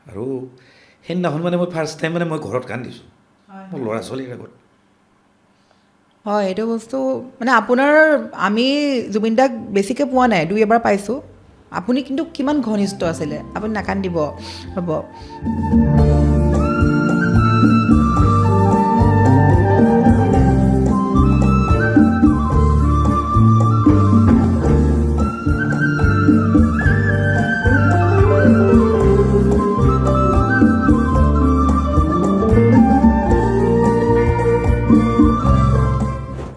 আৰু সেইদিনাখন মানে মই ফাৰ্ষ্ট টাইম মানে মই ঘৰত কান্দিছোঁ মোৰ ল'ৰা ছোৱালীৰ আগত। হয়, এইটো বস্তু মানে আপোনাৰ আমি জুবিন দাক বেছিকৈ পোৱা নাই, দুই এবাৰ পাইছোঁ। আপুনি কিন্তু কিমান ঘনিষ্ঠ আছিলে, আপুনি নাকান্দিব হ'ব।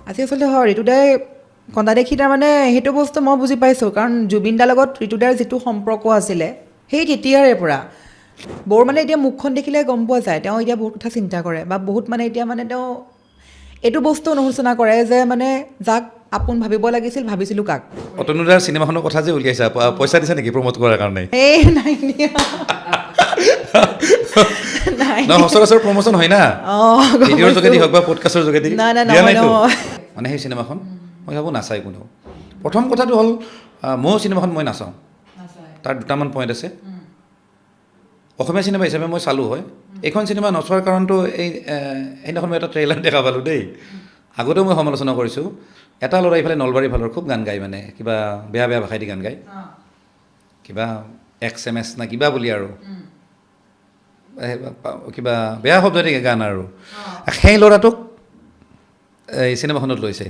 আজি আচলতে হয় ঋতুদাই কন্দা দেখি তাৰমানে সেইটো বস্তু মই বুজি পাইছোঁ, কাৰণ জুবিন দাৰ লগত ঋতুদাৰ যিটো সম্পৰ্ক আছিলে সেই তেতিয়াৰে পৰা বৰ মানে এতিয়া মুখখন দেখিলে গম পোৱা যায় তেওঁ এতিয়া বহুত কথা চিন্তা কৰে, বা বহুত মানে এতিয়া মানে তেওঁ এইটো বস্তু অনুশোচনা কৰে যে মানে যাক আপোন ভাবিব লাগিছিল ভাবিছিলোঁ কাক। অতনুদাৰ চিনেমাখনৰ কথা যে উলিয়াইছা, পইচা দিছে নেকি প্ৰমোট কৰাৰ কাৰণে? এই নাই দিয়া। নাই নহয়, সচৰাচৰ প্ৰমোচন হয় না, অঁ ভিডিঅ'ৰ যোগেদি হওক বা পডকাষ্টৰ যোগেদি। নাই নাই দিয়া নহয় নাইতো নহয় মানে সেই চিনেমাখন মই ভাবোঁ নাচায় কোনেও। প্ৰথম কথাটো হ'ল ময়ো চিনেমাখন মই নাচাওঁ, তাৰ দুটামান পইণ্ট আছে। অসমীয়া চিনেমা হিচাপে মই চালোঁ হয়, এইখন চিনেমা নচোৱাৰ কাৰণটো সেইদিনাখন মই এটা ট্ৰেইলাৰ দেখা পালোঁ দেই। আগতেও মই সমালোচনা কৰিছোঁ, এটা ল'ৰা ইফালে নলবাৰীৰ ফালৰ খুব গান গায়, মানে কিবা বেয়া বেয়া ভাষাই দি গান গায়, কিবা XMS না কিবা বুলি আৰু কিবা বেয়া শব্দ দি গান আৰু সেই ল'ৰাটোক এই চিনেমাখনত লৈছে।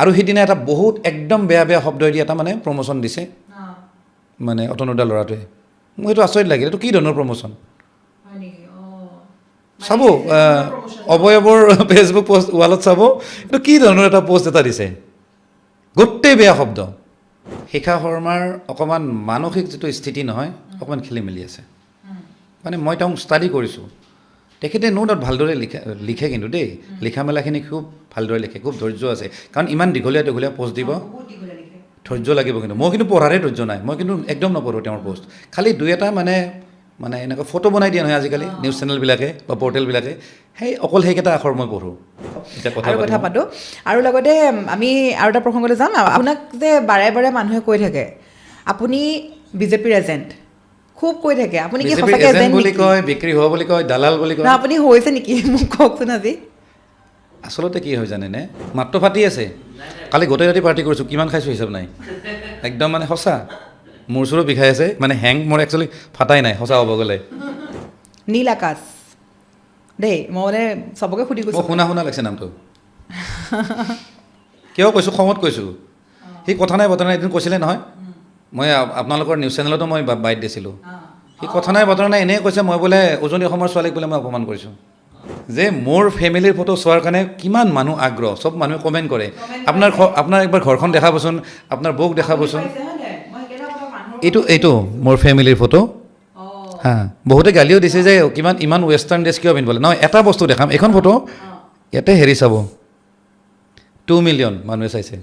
আৰু সিদিনা এটা বহুত একদম বেয়া বেয়া শব্দই দি এটা মানে প্ৰমোচন দিছে মানে অতনুদা ল'ৰাটোৱে। মোৰ সেইটো আচৰিত লাগিল, এইটো কি ধৰণৰ প্ৰমোচন? চাব অৱয়ৱৰ ফেচবুক পোষ্ট ৱালত চাব, এইটো কি ধৰণৰ এটা পোষ্ট এটা দিছে, গোটেই বেয়া শব্দ। শিখা শৰ্মাৰ অকণমান মানসিক যিটো স্থিতি নহয় অকণমান খেলি মেলি আছে। মানে মই তেওঁক ষ্টাডি কৰিছোঁ, তেখেতে ন' ডাউট ভালদৰে লিখে কিন্তু দেই, লিখা মেলাখিনি খুব ভালদৰে লিখে, খুব ধৈৰ্য আছে, কাৰণ ইমান দীঘলীয়া দীঘলীয়া পোষ্ট দিব, ধৈৰ্য লাগিব কিন্তু। মই কিন্তু পঢ়াৰে ধৈৰ্য নাই, মই কিন্তু একদম নপঢ়োঁ তেওঁৰ পোষ্ট। খালি দুই এটা মানে এনেকুৱা ফটো বনাই দিয়া নহয় আজিকালি নিউজ চেনেলবিলাকে বা পৰ্টেলবিলাকে, সেই অকল সেইকেইটা আখৰ মই পঢ়োঁ। এতিয়া আৰু কথা পাতোঁ। আৰু লগতে আমি আৰু এটা প্ৰসংগলৈ যাম। আপোনাক যে বাৰে বাৰে মানুহে কৈ থাকে আপুনি বিজেপিৰ এজেণ্ট, খুব কৈ থাকে, আপুনি কি সঁচাকৈ এজেণ্ট বুলি নেকি? কয়, বিক্ৰী হোৱা বুলি কয়, দালাল বুলি কয়। না আপুনি হৈছে নেকি মোক কওকচোন আজি। আচলতে কি হয় জানেনে, মাতটো ফাটি আছে, কালি গোটেই ৰাতি পাৰ্টি কৰিছোঁ, কিমান খাইছোঁ হিচাপ নাই, একদম মানে সঁচা। মোৰ চোৰো বিষাই আছে, মানে হেং মোৰ একচুৱেলি ফাটাই নাই সঁচা হ'ব গ'লে। নীল আকাশ দেই, মই মানে চবকে সুধি মই কৈছোঁ। শুনা শুনা লাগিছে নামটো। কিয় কৈছোঁ, খঙত কৈছোঁ। সি কথা নাই বতৰা নাই, এদিন কৈছিলে নহয়, মই আপোনালোকৰ নিউজ চেনেলতো মই বাইট দিছিলোঁ। সি কথা নাই বতৰা নাই এনেই কৈছে মই বোলে উজনি অসমৰ ছোৱালীক বোলে মই অপমান কৰিছোঁ। যে মোৰ ফেমিলিৰ ফটো চোৱাৰ কাৰণে কিমান মানুহ আগ্ৰহ, চব মানুহে কমেণ্ট কৰে, আপোনাৰ একবাৰ ঘৰখন দেখাবচোন, আপোনাৰ বৌক দেখাবচোন। এইটো মোৰ ফেমিলিৰ ফটো। হা, বহুতে গালিও দিছে যে ইমান ৱেষ্টাৰ্ণ ড্ৰেছ কিয় পিন্ধিবলৈ। নহয়, এটা বস্তু দেখাম, এইখন ফটো ইয়াতে হেৰি চাব 2 মিলিয়ন মানুহে চাইছে।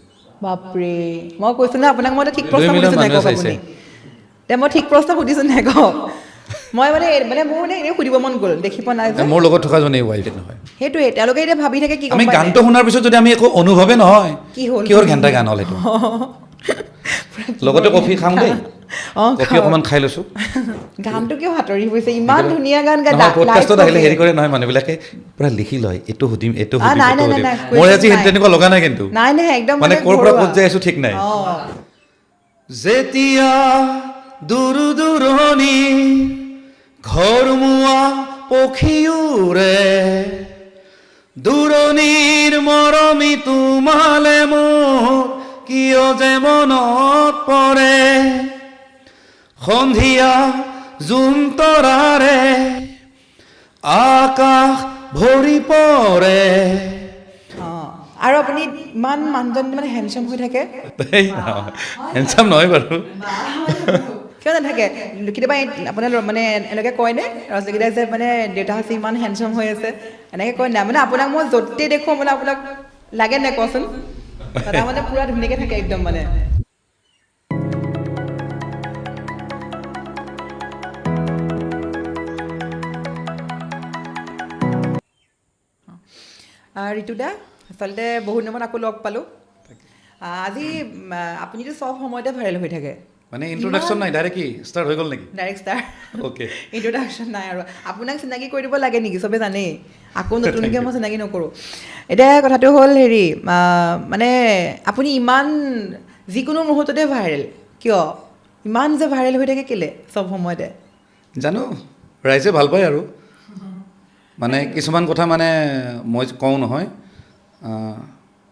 বাপৰে, মই কৈছোঁ না আপোনাক, মই ঠিক 2 প্ৰশ্ন মিলিয়ন সুধিছোঁ নাই মানুহে কওক চাইছে। আপুনি। তে মই ঠিক প্ৰশ্ন সুধিছোঁ নাই কওক। মই মানে মোৰ মানে এনেই সুধিব মন গ'ল, দেখি পোৱা নাই যে। মোৰ লগত থকা জনী ৱাইফ নহয়। সেইটোৱে, তেওঁলোকে এতিয়া ভাবি থাকে কি গম আমি পায় নাই? গানটো শুনাৰ পিছত যদি আমি একো অনুভৱে নহয়, কি হ'ল কিহৰ ঘেণ্টা গান হ'ল সেইটো। লগতে কফি খাম দেই, কফি অকণমান খাই লৈছোঁ। গানটো কিয় হাতৰি হৈছে, ইমান ধুনীয়া গান গায়। পডকাষ্টত আহিলে হেৰি কৰে নহয় মানুহবিলাকে, পূৰা লিখি লয়, এইটো সুধিম এইটো সুধিম নাই এইটো নাই সুধিম। নাই, মই আজি তেনেকুৱা লগা নাই কিন্তু, নাই নাই একদম মানে ক'ৰ পৰা ঘৰুৱা। ক'ত যাই আছোঁ ঠিক নাই। যেতিয়া দূৰ দূৰণি ঘৰমুৱা পখী উৰে, দূৰণিৰ মৰমি তোমালে মোৰ কিয় যে মনত পৰে, সন্ধিয়া জোন তৰাৰে আকাশ ভৰি পৰে। আৰু আপুনি ইমান মানুহজন মানে হেণ্ডচাম হৈ থাকে। হেণ্ডচাম নহয় বাৰু। কিয় নাথাকে, কেতিয়াবা আপোনাৰ মানে এনেকৈ কয়নে ৰজনীগীতাই যে মানে দেউতা হৈছে ইমান হেণ্ডচাম হৈ আছে, এনেকৈ কয় নাই? মানে আপোনাক মই য'তেই দেখোঁ মানে আপোনাক লাগে নাই কচোন, দাদা মানে পূৰা ধুনীয়াকৈ থাকে একদম মানে। ঋতুদা, আচলতে বহুত দিনৰ মূৰত আকৌ লগ পালোঁ। আজি আপুনিতো চব সময়তে ভাইৰেল হৈ থাকে, মানে ইন্ট্ৰডাকশ্যন নাই ডাইৰেক্ট কি ষ্টাৰ্ট হৈ গ'ল নেকি ডাইৰেক্ট ষ্টাৰ অ'কে ইন্ট্ৰডাকশ্যন নাই আৰু আপোনাক চিনাকি কৰি দিব লাগে নেকি চবে জানেই আকৌ নতুনকৈ মই চিনাকি নকৰোঁ এতিয়া কথাটো হ'ল হেৰি মানে আপুনি ইমান যিকোনো মুহূৰ্ততে ভাইৰেল কিয় ইমান যে ভাইৰেল হৈ থাকে কেলে চব সময়তে জানো ৰাইজে ভাল পায় আৰু মানে কিছুমান কথা মানে মই কওঁ নহয়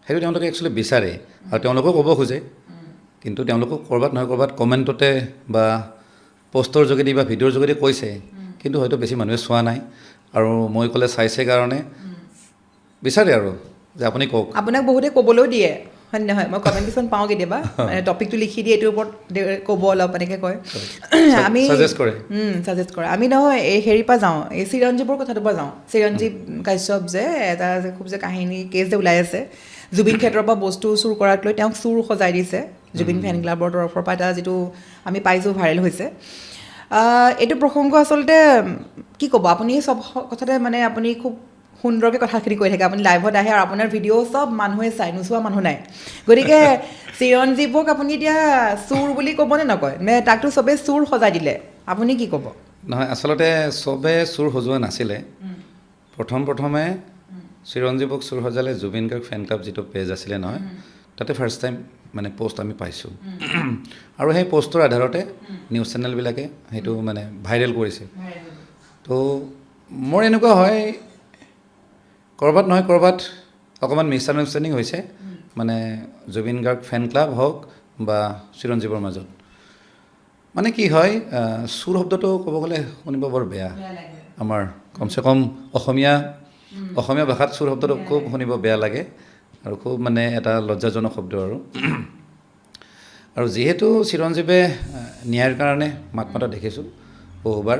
সেইটো তেওঁলোকে একচুৱেলি বিচাৰে আৰু তেওঁলোকেও ক'ব খোজে কিন্তু তেওঁলোকক ক'ৰবাত নহয় ক'ৰবাত কমেণ্টতে বা পষ্টৰ যোগেদি বা ভিডিঅ'ৰ যোগেদি কৈছে কিন্তু হয়তো বেছি মানুহে চোৱা নাই আৰু মই ক'লে চাইছে কাৰণে বিচাৰে আৰু যে আপুনি কওক আপোনাক বহুতে ক'বলৈও দিয়ে হয় নহয় মই কমেণ্ট কিছুমান পাওঁ কেতিয়াবা টপিকটো লিখি দিয়ে এইটোৰ ওপৰত ক'ব অলপ এনেকৈ কয় আমি ছাজেষ্ট কৰে ছাজেষ্ট কৰে আমি নহয় এই হেৰিৰ পৰা যাওঁ এই চিৰঞ্জীৱৰ কথাটোৰ পৰা যাওঁ চিৰঞ্জীৱ কাশ্যপ যে এটা যে খুব যে কাহিনী কেছ যে ওলাই আছে জুবিন ক্ষেত্ৰৰ পৰা বস্তু চুৰ কৰাক লৈ তেওঁক চুৰ সজাই দিছে জুবিন ফেন ক্লাবৰ তৰফৰ পৰা এটা যিটো আমি পাইছোঁ ভাইৰেল হৈছে এইটো প্ৰসংগ আচলতে কি ক'ব আপুনি চব কথাতে মানে আপুনি খুব সুন্দৰকৈ কথাখিনি কৈ থাকে আপুনি লাইভত আহে আৰু আপোনাৰ ভিডিঅ' চব মানুহে চাই নোচোৱা মানুহ নাই গতিকে চিৰঞ্জীৱক আপুনি এতিয়া চুৰ বুলি ক'বনে নকয় নে তাকতো চবেই চুৰ সজাই দিলে আপুনি কি ক'ব নহয় আচলতে চবে চুৰ সজোৱা নাছিলে প্ৰথমে চিৰঞ্জীৱক চুৰ সজালে জুবিন গাৰ্গ ফেন ক্লাব যিটো পেজ আছিলে নহয় তাতে ফাৰ্ষ্ট টাইম মানে পষ্ট আমি পাইছোঁ আৰু সেই পষ্টৰ আধাৰতে নিউজ চেনেলবিলাকে সেইটো মানে ভাইৰেল কৰিছে তো মোৰ এনেকুৱা হয় ক'ৰবাত নহয় ক'ৰবাত অকণমান মিছ আণ্ডাৰষ্টেণ্ডিং হৈছে মানে জুবিন গাৰ্গ ফেন ক্লাব হওক বা চিৰঞ্জীৱৰ মাজত মানে কি হয় চুৰ শব্দটো ক'ব গ'লে শুনিব বৰ বেয়া আমাৰ কমচে কম অসমীয়া ভাষাত চুৰ শব্দটো খুব শুনিব বেয়া লাগে আৰু খুব মানে এটা লজ্জাজনক শব্দ আৰু যিহেতু চিৰঞ্জীৱে ন্যায়ৰ কাৰণে মাত মাতা দেখিছোঁ বহুবাৰ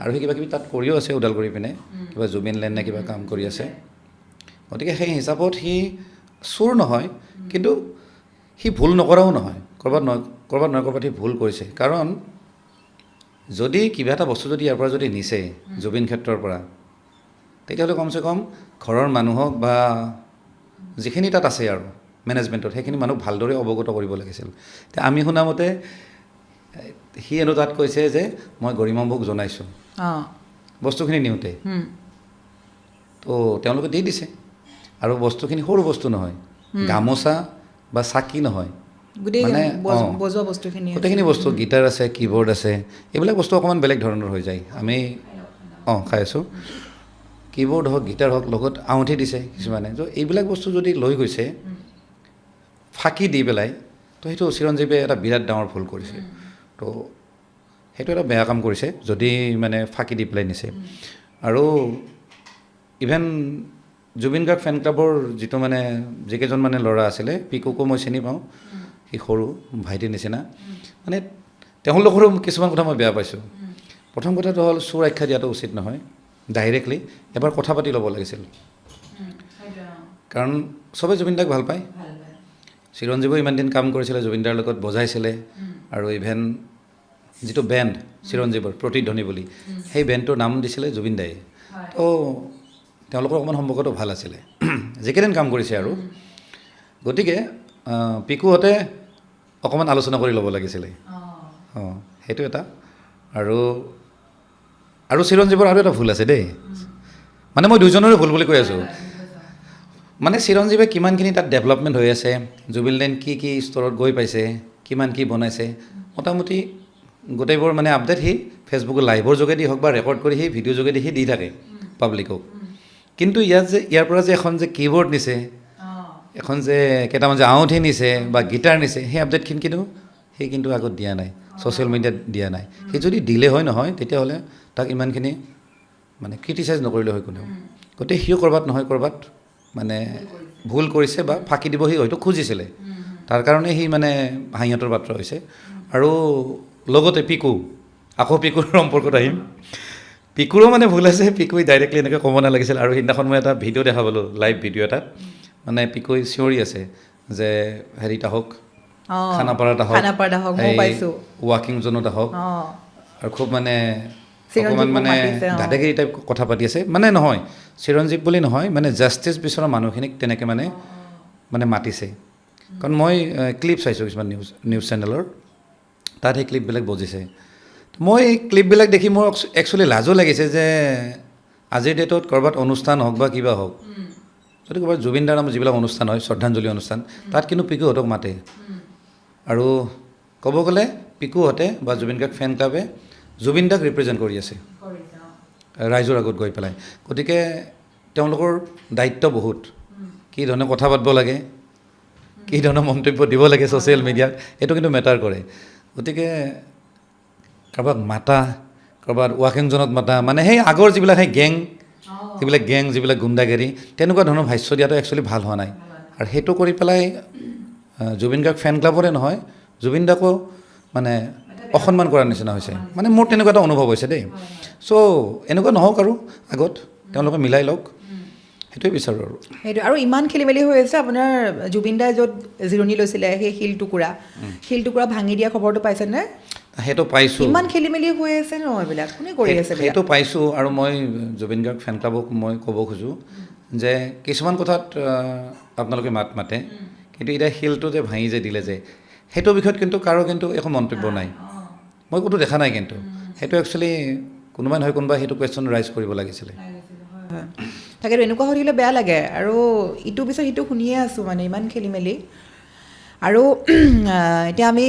আৰু সি কিবা কিবি তাত কৰিও আছে ওদালগুৰি পিনে কিবা জুবিন লেণ্ড নে কিবা কাম কৰি আছে গতিকে সেই হিচাপত সি চুৰ নহয় কিন্তু সি ভুল নকৰাও নহয় ক'ৰবাত নহয় ক'ৰবাত সি ভুল কৰিছে কাৰণ যদি কিবা এটা বস্তু যদি ইয়াৰ পৰা যদি নিছে জুবিন ক্ষেত্ৰৰ পৰা তেতিয়াহ'লে কমচে কম ঘৰৰ মানুহক বা যিখিনি তাত আছে আৰু মেনেজমেণ্টত সেইখিনি মানুহ ভালদৰে অৱগত কৰিব লাগিছিল এতিয়া আমি শুনামতে সি এনো তাত কৈছে যে মই গৰিমাবুক জনাইছোঁ বস্তুখিনি নিওঁতে তো তেওঁলোকে দি দিছে আৰু বস্তুখিনি সৰু বস্তু নহয় গামোচা বা চাকি নহয় মানে গোটেইখিনি বস্তু গীটাৰ আছে কীবৰ্ড আছে এইবিলাক বস্তু অকণমান বেলেগ ধৰণৰ হৈ যায় আমি খাই আছোঁ কীবৰ্ড হওক গীটাৰ হওক লগত আঙুঠি দিছে কিছুমানে তো এইবিলাক বস্তু যদি লৈ গৈছে ফাঁকি দি পেলাই তো সেইটো চিৰঞ্জীৱে এটা বিৰাট ডাঙৰ ভুল কৰিছে তো সেইটো এটা বেয়া কাম কৰিছে যদি মানে ফাঁকি দি পেলাই নিছে আৰু ইভেন জুবিন গাৰ্গ ফেন ক্লাবৰ যিটো মানে যিকেইজন মানে ল'ৰা আছিলে পিকুকো মই চিনি পাওঁ সি সৰু ভাইটিৰ নিচিনা মানে তেওঁলোকৰো কিছুমান কথা মই বেয়া পাইছোঁ প্ৰথম কথাটো হ'ল চুৰ আখ্যা দিয়াটো উচিত নহয় ডাইৰেক্টলি এবাৰ কথা পাতি ল'ব লাগিছিল কাৰণ চবে জুবিন দাক ভাল পায় চিৰঞ্জীৱো ইমান দিন কাম কৰিছিলে জুবিন দাৰ লগত বজাইছিলে আৰু ইভেন যিটো বেণ্ড চিৰঞ্জীৱৰ প্ৰতিধ্বনি বুলি সেই বেণ্ডটোৰ নাম দিছিলে জুবিন দায়ে তো তেওঁলোকৰ অকণমান সম্পৰ্কটো ভাল আছিলে যিকেইদিন কাম কৰিছে আৰু গতিকে পিকুহঁতে অকণমান আলোচনা কৰি ল'ব লাগিছিলে সেইটো এটা আৰু চিৰঞ্জীৱৰ আৰু এটা ভুল আছে দেই মানে মই দুইজনৰে ভুল বুলি কৈ আছোঁ মানে চিৰঞ্জীৱে কিমানখিনি তাত ডেভেলপমেণ্ট হৈ আছে জুবিন লেণ্ড কি স্তৰত গৈ পাইছে কিমান কি বনাইছে মোটামুটি গোটেইবোৰ মানে আপডেট সি ফেচবুকৰ লাইভৰ যোগেদি হওক বা ৰেকৰ্ড কৰি সি ভিডিঅ' যোগেদি সি দি থাকে পাব্লিকক কিন্তু ইয়াৰ পৰা যে এখন যে কীবৰ্ড নিছে এখন যে কেইটামান যে আঙুঠি নিছে বা গীটাৰ নিছে সেই আপডেটখিনি কিন্তু আগত দিয়া নাই ছ'চিয়েল মিডিয়াত দিয়া নাই সেই যদি দিলে হয় নহয় তেতিয়াহ'লে তাক ইমানখিনি মানে ক্ৰিটিচাইজ নকৰিলে হয় কোনেও গতিকে সিও ক'ৰবাত নহয় ক'ৰবাত মানে ভুল কৰিছে বা ফাঁকি দিব সি হয়তো খুজিছিলে তাৰ কাৰণে সি মানে হাঁহিয়াতৰ পাত্ৰ হৈছে আৰু লগতে পিকুৰ সম্পৰ্কত আহিম পিকুৰো মানে ভুল আছে পিকুই ডাইৰেক্টলি এনেকৈ ক'ব নালাগিছিল আৰু সেইদিনাখন মই এটা ভিডিঅ' দেখা পালোঁ লাইভ ভিডিঅ' এটাত মানে পিকুই চিঞৰি আছে যে হেৰিত আহক খানাপাৰাত আহক ৱাকিং জ'নত আহক আৰু খুব মানে অকণমান মানে দাদাগিৰি টাইপ কথা পাতি আছে মানে নহয় চিৰঞ্জীৱ বুলি নহয় মানে জাষ্টিছ বিচৰা মানুহখিনিক তেনেকৈ মানে মাতিছে কাৰণ মই ক্লিপ চাইছোঁ কিছুমান নিউজ চেনেলৰ তাত সেই ক্লিপবিলাক বজিছে মই এই ক্লিপবিলাক দেখি মোৰ একচুৱেলি লাজো লাগিছে যে আজিৰ ডেটত ক'ৰবাত অনুষ্ঠান হওক বা কিবা হওক যদি ক'ৰবাত জুবিন দাৰ নামৰ যিবিলাক অনুষ্ঠান হয় শ্ৰদ্ধাঞ্জলি অনুষ্ঠান তাত কিন্তু পিকুহঁতক মাতে আৰু ক'ব গ'লে পিকুহঁতে বা জুবিন গাৰ্গ ফেন ক্লাবে জুবিন দাক ৰিপ্ৰেজেণ্ট কৰি আছে ৰাইজৰ আগত গৈ পেলাই গতিকে তেওঁলোকৰ দায়িত্ব বহুত কি ধৰণে কথা পাতিব লাগে কি ধৰণৰ মন্তব্য দিব লাগে ছ'চিয়েল মিডিয়াত এইটো কিন্তু মেটাৰ কৰে গতিকে কাৰোবাক মাতা কাৰোবাত ৱাকিং জোনত মাতা মানে সেই আগৰ যিবিলাক সেই গেং যিবিলাক গুণ্ডাগিৰি তেনেকুৱা ধৰণৰ ভাষ্য দিয়াটো একচুৱেলি ভাল হোৱা নাই আৰু সেইটো কৰি পেলাই জুবিন গাৰ্গ ফেন ক্লাবৰে নহয় জুবিন দাকো মানে অসন্মান কৰাৰ নিচিনা হৈছে মানে মোৰ তেনেকুৱা এটা অনুভৱ হৈছে দেই চ' এনেকুৱা নহওক আৰু আগত তেওঁলোকে মিলাই লওক সেইটোৱে বিচাৰোঁ আৰু সেইটো আৰু ইমান খেলি মেলি হৈ আছে আপোনাৰ জুবিন দাই য'ত জিৰণি লৈছিলে সেই শিল টুকুৰা ভাঙি দিয়া খবৰটো পাইছেনে সেইটো পাইছোঁ ইমান খেলি মেলি হৈ আছে ন এইবিলাক কোনে কৰি আছে সেইটো পাইছোঁ আৰু মই জুবিন গাৰ্গ ফেন ক্লাবক মই ক'ব খোজোঁ যে কিছুমান কথাত আপোনালোকে মাত মাতে কিন্তু এতিয়া শিলটো যে ভাঙি যে দিলে যে সেইটো বিষয়ত কিন্তু কাৰো কিন্তু একো মন্তব্য নাই মই ক'তো দেখা নাই কিন্তু সেইটো একচুৱেলি কোনোবাই নহয় কোনোবাই সেইটো কুৱেশ্যন ৰাইজ কৰিব লাগিছিলে তাকেতো এনেকুৱা হৈ থাকিলে বেয়া লাগে আৰু ইটো পিছত সিটো শুনিয়ে আছোঁ মানে ইমান খেলি মেলি আৰু এতিয়া আমি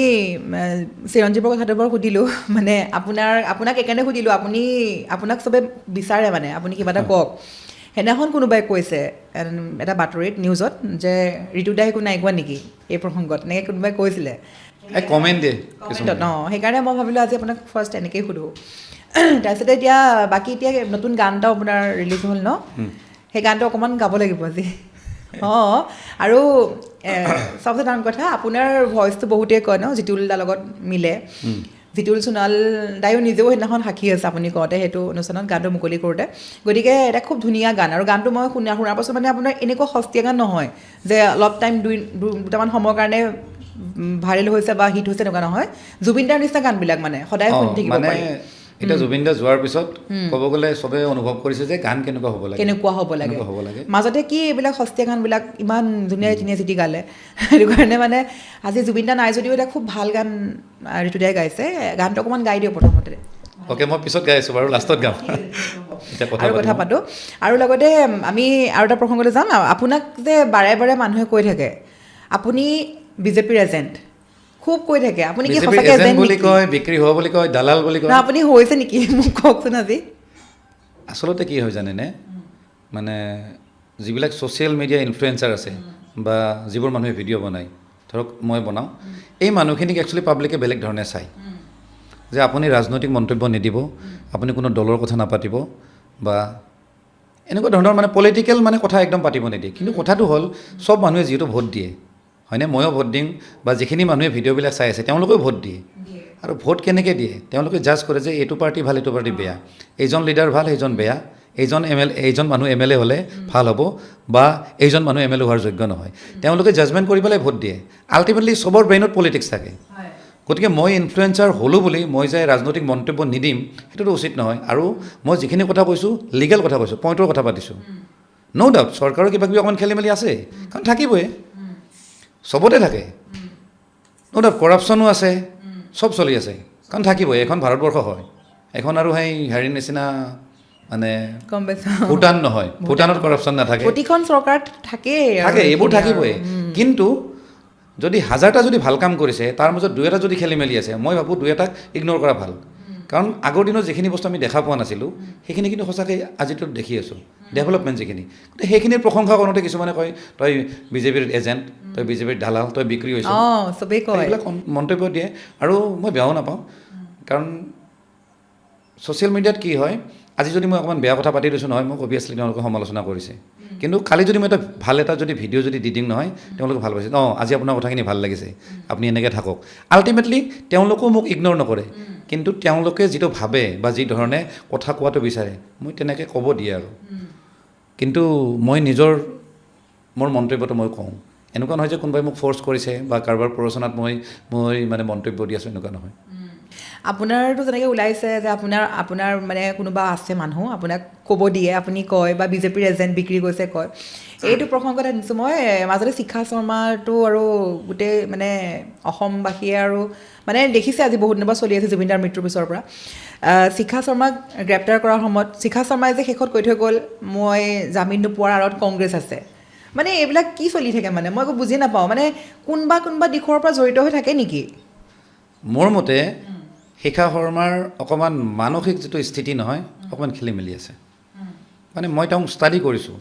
চিৰঞ্জীৱৰ কথাটো বাৰু সুধিলোঁ মানে আপোনাক এইকাৰণে সুধিলোঁ আপোনাক চবে বিচাৰে মানে আপুনি কিবা এটা কওক সেইদিনাখন কোনোবাই কৈছে এটা বাতৰিত নিউজত যে ঋতুদাই একো নাই কোৱা নেকি এই প্ৰসংগত এনেকৈ কোনোবাই কৈছিলে কমেণ্ট দিয়ে সেইকাৰণে মই ভাবিলোঁ আজি আপোনাক ফাৰ্ষ্ট এনেকেই সোধোঁ তাৰপিছতে এতিয়া বাকী এতিয়া নতুন গান এটাও আপোনাৰ ৰিলিজ হ'ল ন সেই গানটো অকণমান গাব লাগিব আজি অঁ আৰু চবচে ডাঙৰ কথা আপোনাৰ ভইচটো বহুতেই কয় ন জিতুল দাৰ লগত মিলে জিতুল সোণাল দায়ো নিজেও সেইদিনাখন সাক্ষী আছে আপুনি কওঁতে সেইটো অনুষ্ঠানত গানটো মুকলি কৰোঁতে গতিকে এটা খুব ধুনীয়া গান আৰু গানটো মই শুনাৰ পাছত মানে আপোনাৰ এনেকুৱা সস্তীয়া গান নহয় যে অলপ টাইম দুটামান সময়ৰ কাৰণে ভাইৰেল হৈছে বা হিট হৈছে এনেকুৱা নহয় জুবিন দাৰ নিচিনা গানবিলাক মানে সদায় শুনি থাকিব পাৰি এতিয়া জুবিন দা যোৱাৰ পিছত ক'ব গ'লে চবে অনুভৱ কৰিছে যে গান কেনেকুৱা হ'ব লাগে মাজতে কি এইবিলাক সস্তীয়া গানবিলাক ইমান ধুনীয়া চিটি গালে সেইটো কাৰণে মানে আজি জুবিন দা নাই যদিও এটা খুব ভাল গান ঋতুদাই গাইছে গানটো অকণমান গাই দিওঁ প্ৰথমতে অ'কে মই পিছত গাই আছোঁ বাৰু লাষ্টত গাম আৰু কথা পাতোঁ আৰু লগতে আমি আৰু এটা প্ৰসংগলৈ যাম আপোনাক যে বাৰে বাৰে মানুহে কৈ থাকে আপুনি বিজেপিৰ এজেণ্ট খুব কৈ থাকে আপুনি কি সঁচাকৈ এজেণ্ট বুলি কয় বিক্ৰী হোৱা বুলি কয় দালাল বুলি কয় আপুনি হৈছে নেকি মোক কওকচোন আজি আচলতে কি হয় জানেনে মানে যিবিলাক ছ'চিয়েল মিডিয়া ইনফ্লুৱেঞ্চাৰ আছে বা যিবোৰ মানুহে ভিডিঅ' বনায় ধৰক মই বনাওঁ এই মানুহখিনিক একচুৱেলি পাব্লিকে বেলেগ ধৰণে চায় যে আপুনি ৰাজনৈতিক মন্তব্য নিদিব আপুনি কোনো দলৰ কথা নাপাতিব বা এনেকুৱা ধৰণৰ মানে পলিটিকেল মানে কথা একদম পাতিব নিদিয়ে কিন্তু কথাটো হ'ল চব মানুহে যিহেতু ভোট দিয়ে হয়নে ময়ো ভোট দিম বা যিখিনি মানুহে ভিডিঅ'বিলাক চাই আছে তেওঁলোকেও ভোট দিয়ে আৰু ভোট কেনেকৈ দিয়ে তেওঁলোকে জাজ কৰে যে এইটো পাৰ্টি ভাল এইটো পাৰ্টি বেয়া এইজন লিডাৰ ভাল সেইজন বেয়া এইজন মানুহ MLA হ'লে ভাল হ'ব বা এইজন মানুহ MLA হোৱাৰ যোগ্য নহয় তেওঁলোকে জাজমেণ্ট কৰি পেলাই ভোট দিয়ে আল্টিমেটলি চবৰ ব্ৰেইনত পলিটিক্স থাকে গতিকে মই ইনফ্লুৱেঞ্চাৰ হ'লোঁ বুলি মই যে ৰাজনৈতিক মন্তব্য নিদিম সেইটোতো উচিত নহয় আৰু মই যিখিনি কথা কৈছোঁ লিগেল কথা কৈছোঁ পইণ্টৰ কথা পাতিছোঁ ন' ডাউট চৰকাৰৰ কিবা কিবি অকণমান খেলি মেলি আছে কাৰণ থাকিবই চবতে থাকে ন' ডাউট কৰাপশ্যনো আছে চব চলি আছে কাৰণ থাকিবই এখন ভাৰতবৰ্ষ হয় এখন আৰু সেই হেৰিৰ নিচিনা মানে ভূটান নহয় ভূটানত কৰাপশ্যন নাথাকে প্ৰতিখন চৰকাৰত থাকে এইবোৰ থাকিবই কিন্তু যদি হাজাৰটা যদি ভাল কাম কৰিছে তাৰ মাজত দুই এটা যদি খেলি মেলি আছে মই ভাবোঁ দুই এটাক ইগন'ৰ কৰা ভাল কাৰণ আগৰ দিনত যিখিনি বস্তু আমি দেখা পোৱা নাছিলোঁ সেইখিনি কিন্তু সঁচাকৈ আজিতো দেখি আছোঁ ডেভেলপমেণ্ট যিখিনি গতিকে সেইখিনিৰ প্ৰশংসা কৰোঁতে কিছুমানে কয় তই বিজেপিৰ এজেণ্ট তই বিজেপিৰ দালাল তই বিক্ৰী হৈছ এইবিলাক মন্তব্য দিয়ে আৰু মই বেয়াও নাপাওঁ কাৰণ ছ'চিয়েল মিডিয়াত কি হয় আজি যদি মই অকণমান বেয়া কথা পাতি দিছোঁ নহয় মোক অভিয়াছলি তেওঁলোকে সমালোচনা কৰিছে কিন্তু কালি যদি মই এটা ভাল এটা যদি ভিডিঅ' যদি দি দিম নহয় তেওঁলোকে ভাল পাইছে আজি আপোনাৰ কথাখিনি ভাল লাগিছে আপুনি এনেকৈ থাকক আল্টিমেটলি তেওঁলোকেও মোক ইগন'ৰ নকৰে কিন্তু তেওঁলোকে যিটো ভাবে বা যি ধৰণে কথা কোৱাটো বিচাৰে মই তেনেকৈ ক'ব দিয়ে আৰু কিন্তু মই মোৰ মন্তব্যটো মই কওঁ এনেকুৱা নহয় যে কোনোবাই মোক ফ'ৰ্চ কৰিছে বা কাৰোবাৰ প্ৰৰোচনাত মই মানে মন্তব্য দি আছোঁ এনেকুৱা নহয় আপোনাৰতো যেনেকৈ ওলাইছে যে আপোনাৰ মানে কোনোবা আছে মানুহ আপোনাক ক'ব দিয়ে, আপুনি কয় বা বিজেপিৰ এজেণ্ট বিক্ৰী কৰিছে কয়। এইটো প্ৰসংগত আনিছোঁ মই। মাজতে শিখা শৰ্মাটো আৰু গোটেই মানে অসমবাসীয়ে আৰু মানে দেখিছে আজি বহুত দিনৰ পৰা চলি আছে জুবিনদাৰ মৃত্যুৰ পিছৰ পৰা। শিখা শৰ্মাক গ্ৰেপ্তাৰ কৰাৰ সময়ত শিখা শৰ্মাই যে শেষত কৈ থৈ গ'ল মই জামিন নোপোৱাৰ আঁৰত কংগ্ৰেছ আছে। মানে এইবিলাক কি চলি থাকে মানে মই একো বুজি নাপাওঁ। মানে কোনোবা দিশৰ পৰা জড়িত হৈ থাকে নেকি? মোৰ মতে শিখা শৰ্মাৰ অকণমান মানসিক যিটো স্থিতি নহয় অকণমান খেলি মেলি আছে। মানে মই তেওঁক ষ্টাডি কৰিছোঁ।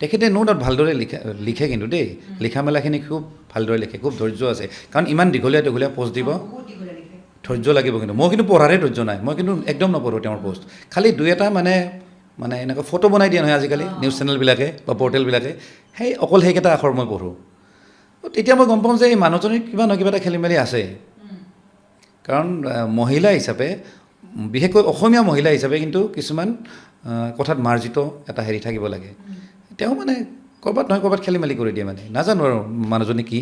তেখেতে নো ডাউট ভালদৰে লিখে কিন্তু দেই, লিখা মেলাখিনি খুব ভালদৰে লিখে, খুব ধৈৰ্য আছে। কাৰণ ইমান দীঘলীয়া পষ্ট দিব ধৈৰ্য লাগিব। কিন্তু মই কিন্তু পঢ়াৰে ধৈৰ্য নাই, মই কিন্তু একদম নপঢ়োঁ তেওঁৰ পষ্ট। খালি দুই এটা মানে এনেকুৱা ফটো বনাই দিয়ে নহয় আজিকালি নিউজ চেনেলবিলাকে বা পৰ্টেলবিলাকে, অকল সেইকেইটা আখৰ মই পঢ়োঁ। তেতিয়া মই গম পাওঁ যে এই মানুহজনীৰ কিবা নহয় কিবা এটা খেলি মেলি আছে। কাৰণ মহিলা হিচাপে, বিশেষকৈ অসমীয়া মহিলা হিচাপে কিন্তু কিছুমান কথাত মাৰ্জিত এটা হেৰি থাকিব লাগে। তেওঁ মানে ক'ৰবাত নহয় ক'ৰবাত খেলি মেলি কৰি দিয়ে, মানে নাজানো আৰু মানুহজনী কি।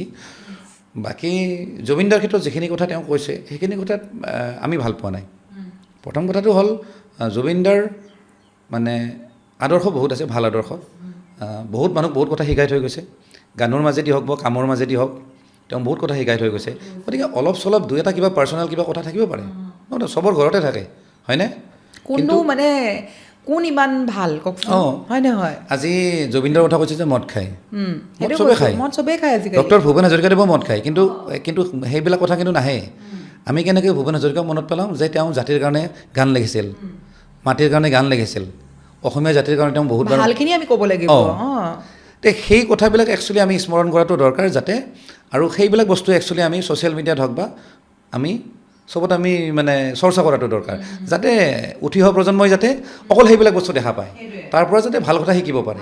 বাকী জুবিনদাৰ ক্ষেত্ৰত যিখিনি কথা তেওঁ কৈছে সেইখিনি কথাত আমি ভাল পোৱা নাই। প্ৰথম কথাটো হ'ল জুবিনদাৰ মানে আদৰ্শ বহুত আছে, ভাল আদৰ্শ। বহুত মানুহক বহুত কথা শিকাই থৈ গৈছে, গানৰ মাজেদি হওক বা কামৰ মাজেদি হওক তেওঁ বহুত কথা শিকাই থৈ গৈছে। গতিকে অলপ চলপ দুই এটা কিবা পাৰ্চনেল কিবা কথা থাকিব পাৰে, চবৰ ঘৰতে থাকে, হয়নে? কোনটো মানে কোন ইমান ভাল কওকচোন, হয় নহয়? আজি জুবিনদাৰ কথা কৈছে যে মদ খায়, মদ চবেই খায় আজিকালি। ডক্টৰ ভূপেন হাজৰিকাদেৱেও মদ খায়, কিন্তু সেইবিলাক কথা কিন্তু নাহে। আমি কেনেকৈ ভূপেন হাজৰিকাক মনত পেলাওঁ যে তেওঁ জাতিৰ কাৰণে গান লিখিছিল, মাটিৰ কাৰণে গান লিখিছিল, অসমীয়া জাতিৰ কাৰণে তেওঁ বহুত ভালখিনি আমি ক'ব লাগিব। সেই কথাবিলাক একচুৱেলি আমি স্মৰণ কৰাটো দৰকাৰ, যাতে আৰু সেইবিলাক বস্তু একচুৱেলি আমি ছ'চিয়েল মিডিয়াত হওক বা আমি চবত আমি মানে চৰ্চা কৰাটো দৰকাৰ, যাতে উঠি অহা প্ৰজন্মই যাতে অকল সেইবিলাক বস্তু দেখা পায়, তাৰ পৰা যাতে ভাল কথা শিকিব পাৰে,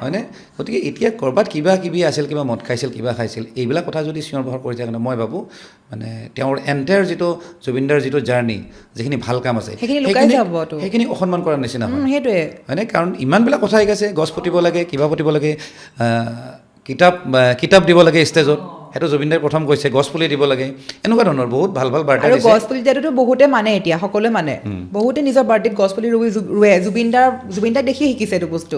হয়নে? গতিকে এতিয়া ক'ৰবাত কিবা কিবি আছিল, কিবা মদ খাইছিল, কিবা খাইছিল, এইবিলাক কথা যদি চিঞৰ বাখৰ কৰি থাকে, মই ভাবোঁ মানে তেওঁৰ এণ্টায়াৰ যিটো জুবিনদাৰ যিটো জাৰ্ণি, যিখিনি ভাল কাম আছে সেইখিনি অসন্মান কৰাৰ নিচিনা হয়, হয়নে? কাৰণ ইমানবিলাক কথা শিকাইছে, গছ পুতিব লাগে, কিবা পুতিব লাগে, কিতাপ দিব লাগে ষ্টেজত, সেইটো জুবিনদাই প্ৰথম কৈছে, গছ পুলি দিব লাগে, এনেকুৱা ধৰণৰ বহুত ভাল ভাল বাৰ্তা দিছে। গছ পুলি দিয়াটোতো বহুতে মানে, এতিয়া সকলোৱে মানে, বহুতে নিজৰ বাৰ্থডেত গছ পুলি ৰুৱে, জুবিনদাক দেখি শিকিছে এইটো বস্তু,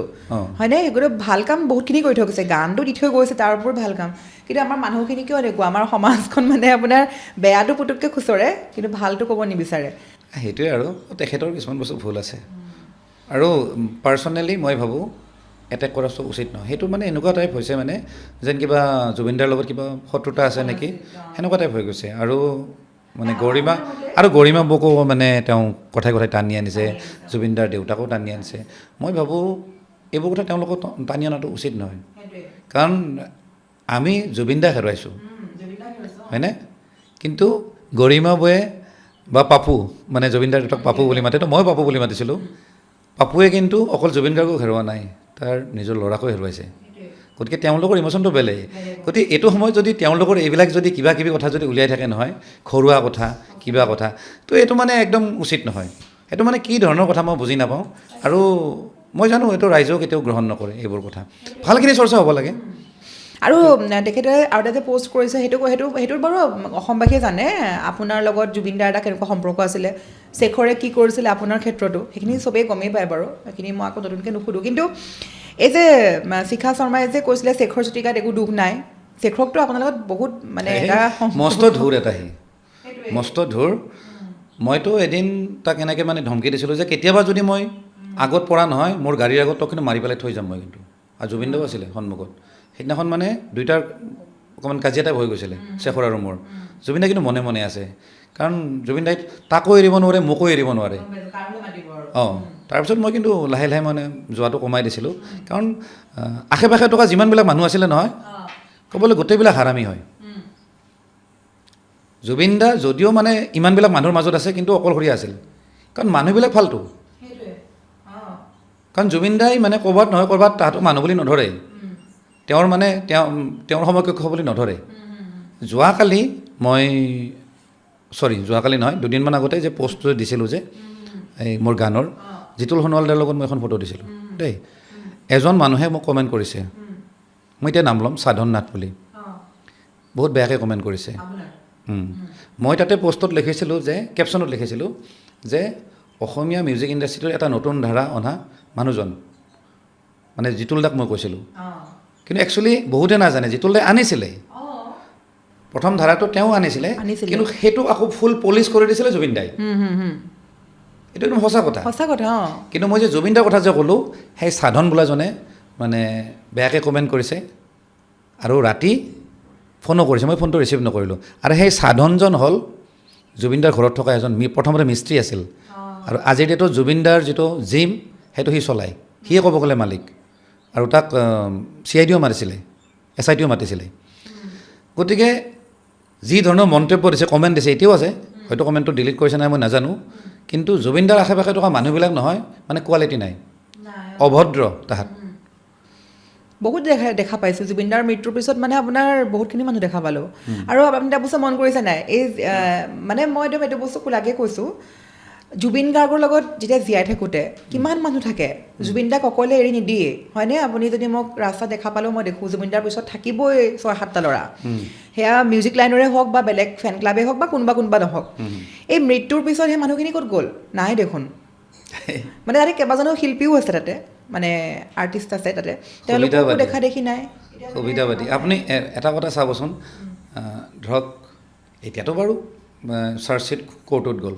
হয়নে? সেইটোতো ভাল কাম বহুতখিনি কৰি থৈ গৈছে, গানটো দি থৈ গৈছে, তাৰ ওপৰত ভাল কাম। কিন্তু আমাৰ মানুহখিনি কিয় এনেকুৱা, আমাৰ সমাজখন মানে আপোনাৰ বেয়াটো পুতুককৈ খুচৰে, কিন্তু ভালটো ক'ব নিবিচাৰে। সেইটোৱে আৰু তেখেতৰ কিছুমান বস্তু ভুল আছে, আৰু পাৰ্চনেলি মই ভাবোঁ এটেক কৰা উচিত নহয়। সেইটো মানে এনেকুৱা টাইপ হৈছে মানে যেন কিবা জুবিনদাৰ লগত কিবা শত্ৰুতা আছে নেকি, সেনেকুৱা টাইপ হৈ গৈছে। আৰু মানে গৰিমা বৌকো মানে তেওঁ কথাই টানি আনিছে, জুবিনদাৰ দেউতাকো টানি আনিছে। মই ভাবোঁ এইবোৰ কথা তেওঁলোকক টানি অনাটো উচিত নহয়, কাৰণ আমি জুবিনদাক হেৰুৱাইছোঁ, হয়নে? কিন্তু গৰিমা বৌয়ে বা পাপু, মানে জুবিনদাৰ দেউতাক পাপু বুলি মাতে, তো মই পাপু বুলি মাতিছিলোঁ। পাপুৱে কিন্তু অকল জুবিন গাৰ্গক হেৰুওৱা নাই, তাৰ নিজৰ ল'ৰাকো হেৰুৱাইছে। গতিকে তেওঁলোকৰ ইম'শ্যনটো বেলেগ। গতিকে এইটো সময়ত যদি তেওঁলোকৰ এইবিলাক যদি কিবা কিবি কথা যদি উলিয়াই থাকে নহয়, ঘৰুৱা কথা কিবা কথা, তো এইটো মানে একদম উচিত নহয়। এইটো মানে কি ধৰণৰ কথা মই বুজি নাপাওঁ, আৰু মই জানো এইটো ৰাইজেও কেতিয়াও গ্ৰহণ নকৰে এইবোৰ কথা। ভালখিনি চৰ্চা হ'ব লাগে। আৰু তেখেতে আৰু এটা যে পষ্ট কৰিছে, সেইটো বাৰু অসমবাসীয়ে জানে আপোনাৰ লগত জুবিনদাৰ এটা কেনেকুৱা সম্পৰ্ক আছিলে, শেখৰে কি কৰিছিলে আপোনাৰ ক্ষেত্ৰতো, সেইখিনি চবেই গমেই পায় বাৰু, সেইখিনি মই আকৌ নতুনকৈ নুসুধোঁ। কিন্তু এই যে শিখা শৰ্মাই যে কৈছিলে শেখৰ চুটিকাত একো দুখ নাই, শেখৰকতো আপোনাৰ লগত বহুত মানে এটা মস্ত ধূৰ এটা, মস্ত ধূৰ। মইতো এদিন তাক এনেকৈ মানে ধমকি দিছিলোঁ যে কেতিয়াবা যদি মই আগত পৰা নহয়, মোৰ গাড়ীৰ আগত তোক কিন্তু মাৰি পেলাই থৈ যাম মই কিন্তু। আৰু জুবিনদাও আছিলে সন্মুখত। সেইদিনাখন মানে দুইটাৰ অকণমান কাজিয়া টাইপ হৈ গৈছিলে, শেখৰ আৰু মোৰ। জুবিনদা কিন্তু মনে মনে আছে, কাৰণ জুবিনদাই তাকো এৰিব নোৱাৰে, মোকো এৰিব নোৱাৰে। তাৰপিছত মই কিন্তু লাহে লাহে মানে যোৱাটো কমাই দিছিলোঁ, কাৰণ আশে পাশে থকা যিমানবিলাক মানুহ আছিলে নহয়, ক'বলৈ গোটেইবিলাক হাৰামী হয়। জুবিনদা যদিও মানে ইমানবিলাক মানুহৰ মাজত আছে, কিন্তু অকলশৰীয়া আছিল, কাৰণ মানুহবিলাক ফাল্টু। কাৰণ জুবিনদাই মানে ক'ৰবাত নহয় ক'ৰবাত তাহাঁতক মানুহ বুলি নধৰে, তেওঁৰ মানে তেওঁৰ সমকক্ষ বুলি নধৰে। যোৱাকালি নহয়, দুদিনমান আগতে যে পষ্টটো দিছিলোঁ যে এই মোৰ গানৰ, জিতুল সোণোৱালদাৰ লগত মই এখন ফটো দিছিলোঁ দেই, এজন মানুহে মোক কমেণ্ট কৰিছে, মই এতিয়া নাম ল'ম, সাধন নাথ বুলি, বহুত বেয়াকৈ কমেণ্ট কৰিছে। মই তাতে পোষ্টত লিখিছিলোঁ যে কেপশ্যনত লিখিছিলোঁ যে অসমীয়া মিউজিক ইণ্ডাষ্ট্ৰিটোৰ এটা নতুন ধাৰা অনা মানুহজন মানে জিতুল দাক মই কৈছিলোঁ কিন্তু একচুৱেলি বহুতে নাজানে জিতুল দাই আনিছিলে প্ৰথম ধাৰাটো তেওঁ আনিছিলে কিন্তু সেইটো আকৌ ফুল পলিচ কৰি দিছিলে জুবিন দাই এইটো একদম সঁচা কথা কিন্তু মই যে জুবিন দাৰ কথা যে ক'লোঁ সেই সাধন বোলাজনে মানে বেয়াকৈ কমেণ্ট কৰিছে আৰু ৰাতি ফোনো কৰিছে মই ফোনটো ৰিচিভ নকৰিলোঁ আৰু সেই সাধনজন হ'ল জুবিন দাৰ ঘৰত থকা এজন প্ৰথমতে মিস্ত্ৰী আছিল আৰু আজিৰ ডেটত জুবিন দাৰ যিটো জিম সেইটো সি চলায় সিয়ে ক'ব গ'লে মালিক আৰু তাক CIDও মাতিছিলে SITও মাতিছিলে গতিকে যি ধৰণৰ মন্তব্য দিছে কমেণ্ট দিছে এতিয়াও আছে হয়তো কমেণ্টটো ডিলিট কৰিছে নাই মই নাজানো কিন্তু জুবিন দাৰ আশে পাশে থকা মানুহবিলাক নহয় মানে কোৱালিটি নাই অভদ্ৰ তাহাঁত বহুত দেখা পাইছোঁ জুবিনদাৰ মৃত্যুৰ পিছত মানে আপোনাৰ বহুতখিনি মানুহ দেখা পালোঁ আৰু আপুনি এটা বস্তু মন কৰিছে নাই এই মানে মই একদম এইটো বস্তু খোলাকৈ কৈছোঁ জুবিন গাৰ্গৰ লগত যেতিয়া জীয়াই থাকোঁতে কিমান মানুহ থাকে জুবিন দাক অকলে এৰি নিদিয়ে হয়নে আপুনি যদি মোক ৰাস্তাত দেখা পালেও মই দেখোঁ জুবিন দাৰ পিছত থাকিবই 6-7টা ল'ৰা সেয়া মিউজিক লাইনৰে হওক বা বেলেগ ফেন ক্লাবেই হওক বা কোনোবা নহওক এই মৃত্যুৰ পিছত সেই মানুহখিনি ক'ত গ'ল নাই দেখোন মানে তাতে কেইবাজনো শিল্পীও আছে তাতে মানে আৰ্টিষ্ট আছে তাতে তেওঁলোককো দেখা দেখি নাই সুবিধাবাদী আপুনি এটা কথা চাবচোন ধৰক এতিয়াতো বাৰু চাৰ্জশ্বিট কোৰ্টত গ'ল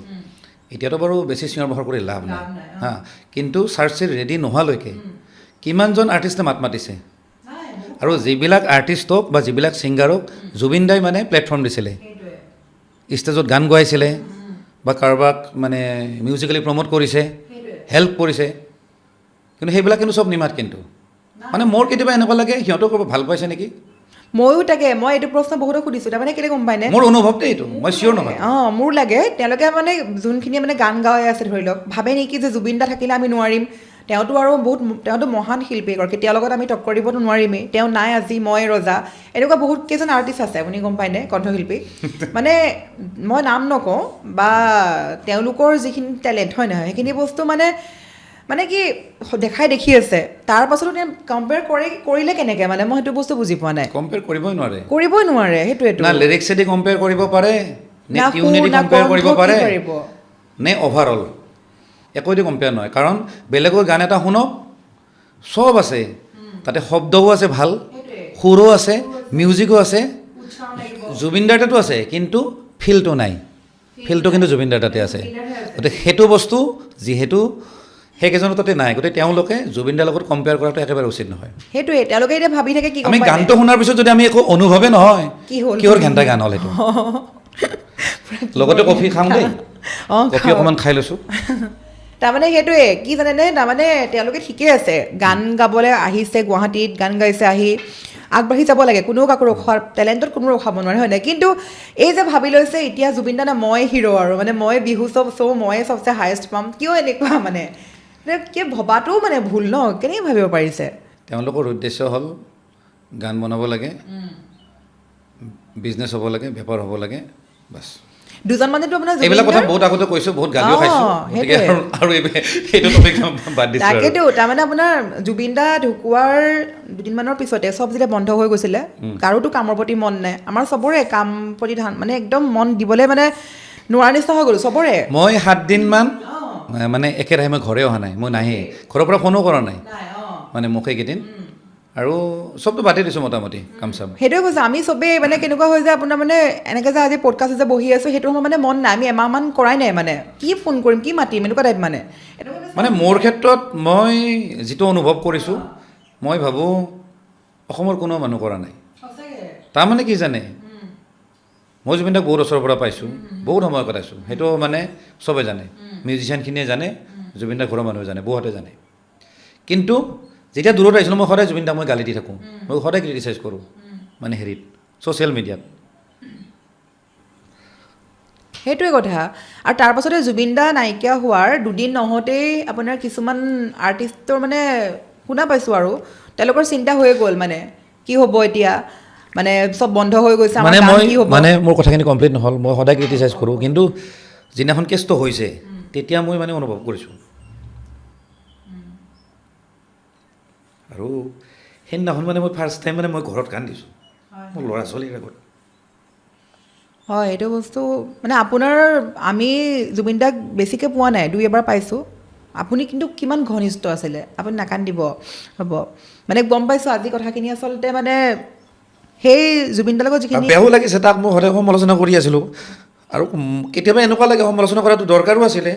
এতিয়াতো বাৰু বেছি চিঞৰ বাখৰ কৰি লাভ নাই হা কিন্তু চাৰ্জশ্বিট ৰেডি নোহোৱালৈকে কিমানজন আৰ্টিষ্টে মাত মাতিছে আৰু যিবিলাক আৰ্টিষ্টক বা যিবিলাক ছিংগাৰক জুবিন দাই মানে প্লেটফৰ্ম দিছিলে ষ্টেজত গান গোৱাইছিলে বা কাৰোবাক মানে মিউজিকেলি প্ৰমোট কৰিছে হেল্প কৰিছে কিন্তু সেইবিলাক কিন্তু চব নিমাত কিন্তু মানে মোৰ কেতিয়াবা এনেকুৱা লাগে সিহঁতক ভাল পাইছে নেকি ময়ো তাকে মই এইটো প্ৰশ্ন বহুতক সুধিছোঁ তাৰমানে কেলৈ গম পায়নে মোৰ অনুভৱটো এইটো মই চিয়'ৰ নহয় মোৰ লাগে তেওঁলোকে মানে যোনখিনিয়ে মানে গান গাই আছে ধৰি লওক ভাবে নেকি যে জুবিন দা থাকিলে আমি নোৱাৰিম তেওঁতো মহান শিল্পী এগৰাকী তেওঁৰ লগত আমি টক্কৰ দিবতো নোৱাৰিমেই তেওঁ নাই আজি মই ৰজা এনেকুৱা বহুত কেইজন আৰ্টিষ্ট আছে আপুনি গম পায়নে কণ্ঠশিল্পী মানে মই নাম নকওঁ বা তেওঁলোকৰ যিখিনি টেলেণ্ট হয় নহয় সেইখিনি বস্তু মানে কি দেখাই দেখি আছে তাৰ পাছতো কম্পেয়াৰ কৰিলে কেনেকৈ মানে মই সেইটো বস্তু বুজি পোৱা নাই কম্পেয়াৰ কৰিবই নোৱাৰে সেইটোৱেতো না লিৰিক্সেদি কম্পেয়াৰ কৰিব পাৰে নে টিউনেদি কম্পেয়াৰ কৰিব পাৰে নে অভাৰঅল একোৱেদি কম্পেয়াৰ নহয় কাৰণ বেলেগৰ গান এটা শুনক চব আছে তাতে শব্দও আছে ভাল সুৰো আছে মিউজিকো আছে জুবিন দাৰ তাতো আছে কিন্তু ফিলটো নাই ফিলটো কিন্তু জুবিন দাৰ তাতে আছে গতিকে সেইটো বস্তু যিহেতু সেইকেইজনৰ তাতে নাই গতিকে তেওঁলোকে জুবিন দাৰ লগত কম্পেয়াৰ কৰাটো একেবাৰে উচিত নহয় সেইটোৱে তেওঁলোকে এতিয়া ভাবি থাকে কি আমি গানটো শুনাৰ পিছত যদি আমি একো অনুভৱে নহয় কিহৰ ঘণ্টা গান হ'ল সেইটো লগতে কফি খাম দেই কফি অকণমান খাই লৈছোঁ তাৰমানে সেইটোৱে কি জানেনে তাৰমানে তেওঁলোকে ঠিকেই আছে গান গাবলৈ আহিছে গুৱাহাটীত গান গাইছে আহি আগবাঢ়ি যাব লাগে কোনেও কাকো ৰখোৱাৰ টেলেণ্টত কোনো ৰখাব নোৱাৰে হয় নাই কিন্তু এই যে ভাবি লৈছে এতিয়া জুবিন দা মই হিৰ' আৰু মানে মই বিহু শ্ব' ময়ে চবচে হায়েষ্ট পাম কিয় এনেকুৱা মানে কি ভবাটোও মানে ভুল ন কেনেকৈ ভাবিব পাৰিছে তেওঁলোকৰ উদ্দেশ্য হ'ল গান বনাব লাগে বিজনেছ হ'ব লাগে বেপাৰ হ'ব লাগে বাছ দুজন মানেতো আপোনাৰ এইবিলাক কথা বহুত আগতে কৈছোঁ বহুত গালিও খাইছোঁ গতিকে আৰু সেইটো টপিক বাদ দিছোঁ তাকেতো তাৰমানে আপোনাৰ জুবিন দা ঢুকোৱাৰ দুদিনমানৰ পিছতে চব যেতিয়া বন্ধ হৈ গৈছিলে কাৰোতো কামৰ প্ৰতি মন নাই আমাৰ চবৰে কাম প্ৰতি মানে একদম মন দিবলৈ মানে নোৱাৰা নিচিনা হৈ গ'ল চবৰে মই 7 দিনমান মানে একেৰাহে মই ঘৰে অহা নাই মই নাহে ঘৰৰ পৰা ফোনো কৰা নাই মানে মোক এইকেইদিন আৰু চবটো বাদেই দিছোঁ মোটামুটি কাম চাম সেইটোৱে কৈছোঁ আমি চবেই মানে কেনেকুৱা হৈ যায় আপোনাৰ মানে এনেকৈ যে আজি পডকাষ্ট যে বহি আছোঁ সেইটো সময় মানে মন নাই আমি এমাহমান কৰাই নাই মানে কি ফোন কৰিম কি মাতিম এনেকুৱা টাইপ মানে মোৰ ক্ষেত্ৰত মই যিটো অনুভৱ কৰিছোঁ মই ভাবোঁ অসমৰ কোনো মানুহ কৰা নাই তাৰমানে কি জানে মই জুবিন দাক বহুত ওচৰৰ পৰা পাইছোঁ বহুত সময় কটাইছোঁ সেইটো মানে চবে জানে মিউজিচিয়ানখিনিয়ে জানে জুবিন দাৰ ঘৰৰ মানুহে জানে বহুতে জানে কিন্তু যেতিয়া দূৰত আহিছিলোঁ মই সদায় জুবিন দাক মই গালি দি থাকোঁ মই সদায় ক্ৰিটিচাইজ কৰোঁ মানে হেৰিত ছ'চিয়েল মিডিয়াত সেইটোৱে কথা আৰু তাৰ পাছতে জুবিন দা নাইকিয়া হোৱাৰ দুদিন নহওঁতেই আপোনাৰ কিছুমান আৰ্টিষ্টৰ মানে শুনা পাইছোঁ আৰু তেওঁলোকৰ চিন্তা হৈ গ'ল মানে কি হ'ব এতিয়া মানে চব বন্ধ হৈ গৈছে মানে মোৰ কথাখিনি কমপ্লিট নহ'ল মই সদায় ক্ৰিটিচাইজ কৰোঁ কিন্তু যিদিনাখন কেছটো হৈছে তেতিয়া মই মানে অনুভৱ কৰিছোঁ আৰু সেইদিনাখন মানে মই ফাৰ্ষ্ট টাইম মানে মই ঘৰত কান্দিছোঁ মোৰ ল'ৰা ছোৱালীৰ আগত হয় এইটো বস্তু মানে আপোনাৰ আমি জুবিন দাক বেছিকৈ পোৱা নাই, দুই এবাৰ পাইছোঁ। আপুনি কিন্তু কিমান ঘনিষ্ঠ আছিলে, আপুনি নাকান্দিব হ'ব। মানে গম পাইছোঁ আজি কথাখিনি আচলতে মানে সেই জুবিন দাৰ লগত আৰু যিখিনি বেয়াও লাগিছে, তাক মই সদায় সমালোচনা কৰি আছিলোঁ। আৰু কেতিয়াবা এনেকুৱা লাগে সমালোচনা কৰাটো দৰকাৰো আছিলে,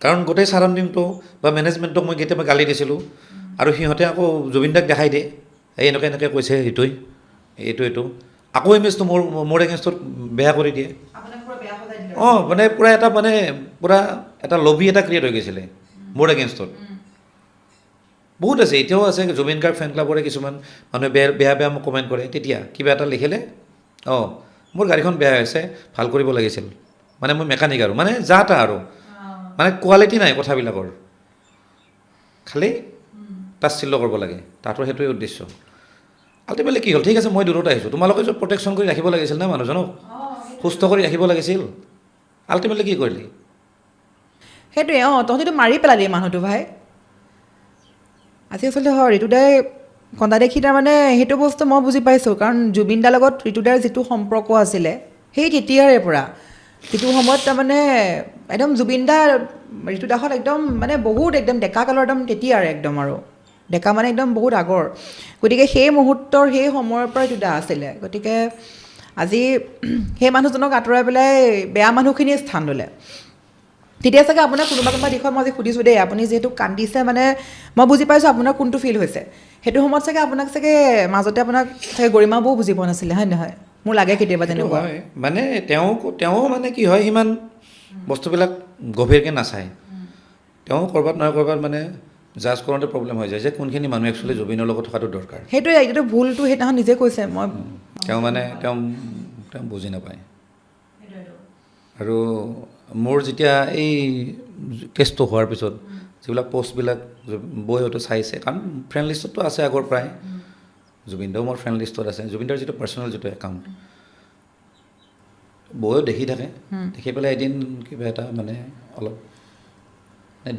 কাৰণ গোটেই ছাৰাউণ্ডিংটো বা মেনেজমেণ্টক মই কেতিয়াবা গালি দিছিলোঁ, আৰু সিহঁতে আকৌ জুবিন দাক দেখাই দিয়ে, এই এনেকৈ এনেকৈ কৈছে এইটোৱে এইটো আকৌ ইমেজটো মোৰ এগেইনষ্টত বেয়া কৰি দিয়ে। অঁ মানে পূৰা এটা লবি এটা ক্ৰিয়েট হৈ গৈছিলে মোৰ এগেইনষ্টত। বহুত আছে, এতিয়াও আছে জুবিন গাৰ্গ ফেন ক্লাবৰে কিছুমান মানুহে বেয়া মোক কমেণ্ট কৰে। তেতিয়া কিবা এটা লিখিলে অঁ মোৰ গাড়ীখন বেয়া হৈছে, ভাল কৰিব লাগিছিল, মানে মই মেকানিক আৰু মানে যা তা আৰু মানে কোৱালিটি নাই কথাবিলাকৰ, খালি তাচ্ছিল্য কৰিব লাগে, তাহাঁতৰ সেইটোৱে উদ্দেশ্য। আল্টিমেটলি কি হ'ল, ঠিক আছে মই দূৰত আহিছোঁ, তোমালোকে য'ত প্ৰটেকশ্যন কৰি ৰাখিব লাগিছিল না মানুহজনক, সুস্থ কৰি ৰাখিব লাগিছিল, আল্টিমেটলি কি কৰিলি? সেইটোৱে তহঁতিতো মাৰি পেলালি মানুহটো ভাই। আজি আচলতে হয় ঋতুদাই কন্দা দেখি তাৰমানে সেইটো বস্তু মই বুজি পাইছোঁ, কাৰণ জুবিন দাৰ লগত ঋতুদাৰ যিটো সম্পৰ্ক আছিলে সেই তেতিয়াৰে পৰা, যিটো সময়ত তাৰমানে একদম জুবিন দা ঋতুদাহঁত একদম মানে বহুত একদম ডেকা কালৰ একদম তেতিয়াৰে একদম আৰু ডেকা মানে একদম বহুত আগৰ। গতিকে সেই মুহূৰ্তৰ সেই সময়ৰ পৰা ঋতুদা আছিলে। গতিকে আজি সেই মানুহজনক আঁতৰাই পেলাই বেয়া মানুহখিনিয়ে স্থান ল'লে। তেতিয়া চাগে আপোনাৰ কোনোবা দিশত মই আজি সুধিছোঁ দেই, আপুনি যিহেতু কান্দিছে মানে মই বুজি পাইছোঁ আপোনাৰ কোনটো ফিল হৈছে। সেইটো সময়ত চাগে আপোনাক চাগে মাজতে আপোনাক চাগে গৰিমা বৌ বুজি পোৱা নাছিলে, হয় নহয়? মোৰ লাগে কেতিয়াবা সেইটো তেনেকুৱা। হয়, মানে তেওঁ মানে কি হয়, সিমান বস্তুবিলাক গভীৰকৈ নাচায়। তেওঁ ক'ৰবাত নহয় ক'ৰবাত মানে জাজ কৰোঁতে প্ৰব্লেম হৈ যায় যে কোনখিনি মানুহ একচুৱেলি জুবিনৰ লগত থকাটো দৰকাৰ। সেইটোৱে এইটো ভুলটো সেইদিনাখন নিজে কৈছে। মই তেওঁ বুজি নাপায়। আৰু মোৰ যেতিয়া এই কেছটো হোৱাৰ পিছত যিবিলাক পষ্টবিলাক বৈ হয়তো চাইছে, কাৰণ ফ্ৰেণ্ড লিষ্টততো আছে আগৰ পৰাই, জুবিনদাও মোৰ ফ্ৰেণ্ড লিষ্টত আছে, জুবিনদাৰ যিটো পাৰ্চনেল যিটো একাউণ্ট বৈও দেখি থাকে, দেখি পেলাই এদিন কিবা এটা মানে অলপ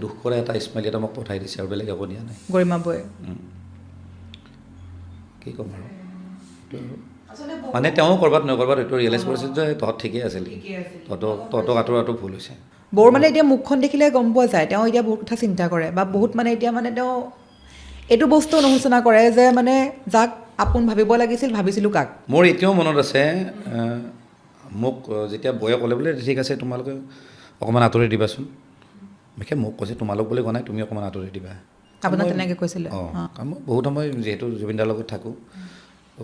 দুখ কৰা এটা স্মাইলি এটা মোক পঠাই দিছে, আৰু বেলেগ একো দিয়া নাই। গৰিমা বৌয়ে কি ক'ম আৰু মানে তেওঁ ক'ৰবাত নহয় ক'ৰবাত এইটো ৰিয়েলাইজ কৰিছিল যে তহঁত ঠিকেই আছিলি, তহঁতক আঁতৰোৱাটো ভুল হৈছে। বৌৰ মানে এতিয়া মুখখন দেখিলে গম পোৱা যায় তেওঁ এতিয়া বহুত কথা চিন্তা কৰে, বা বহুত মানে এতিয়া মানে তেওঁ এইটো বস্তু অনুশোচনা কৰে যে মানে যাক আপোন ভাবিব লাগিছিল ভাবিছিলোঁ কাক। মোৰ এতিয়াও মনত আছে, মোক যেতিয়া বৌয়ে ক'লে বোলে ঠিক আছে তোমালোকে অকণমান আঁতৰি দিবাচোন, বিশেষ মোক কৈছে তোমালোক বুলি কোৱা নাই, তুমি অকণমান আঁতৰি দিবা। আপোনাক তেনেকৈ কৈছিলে? কাৰণ মই বহুত সময় যিহেতু জুবিনদাৰ লগত থাকোঁ, তো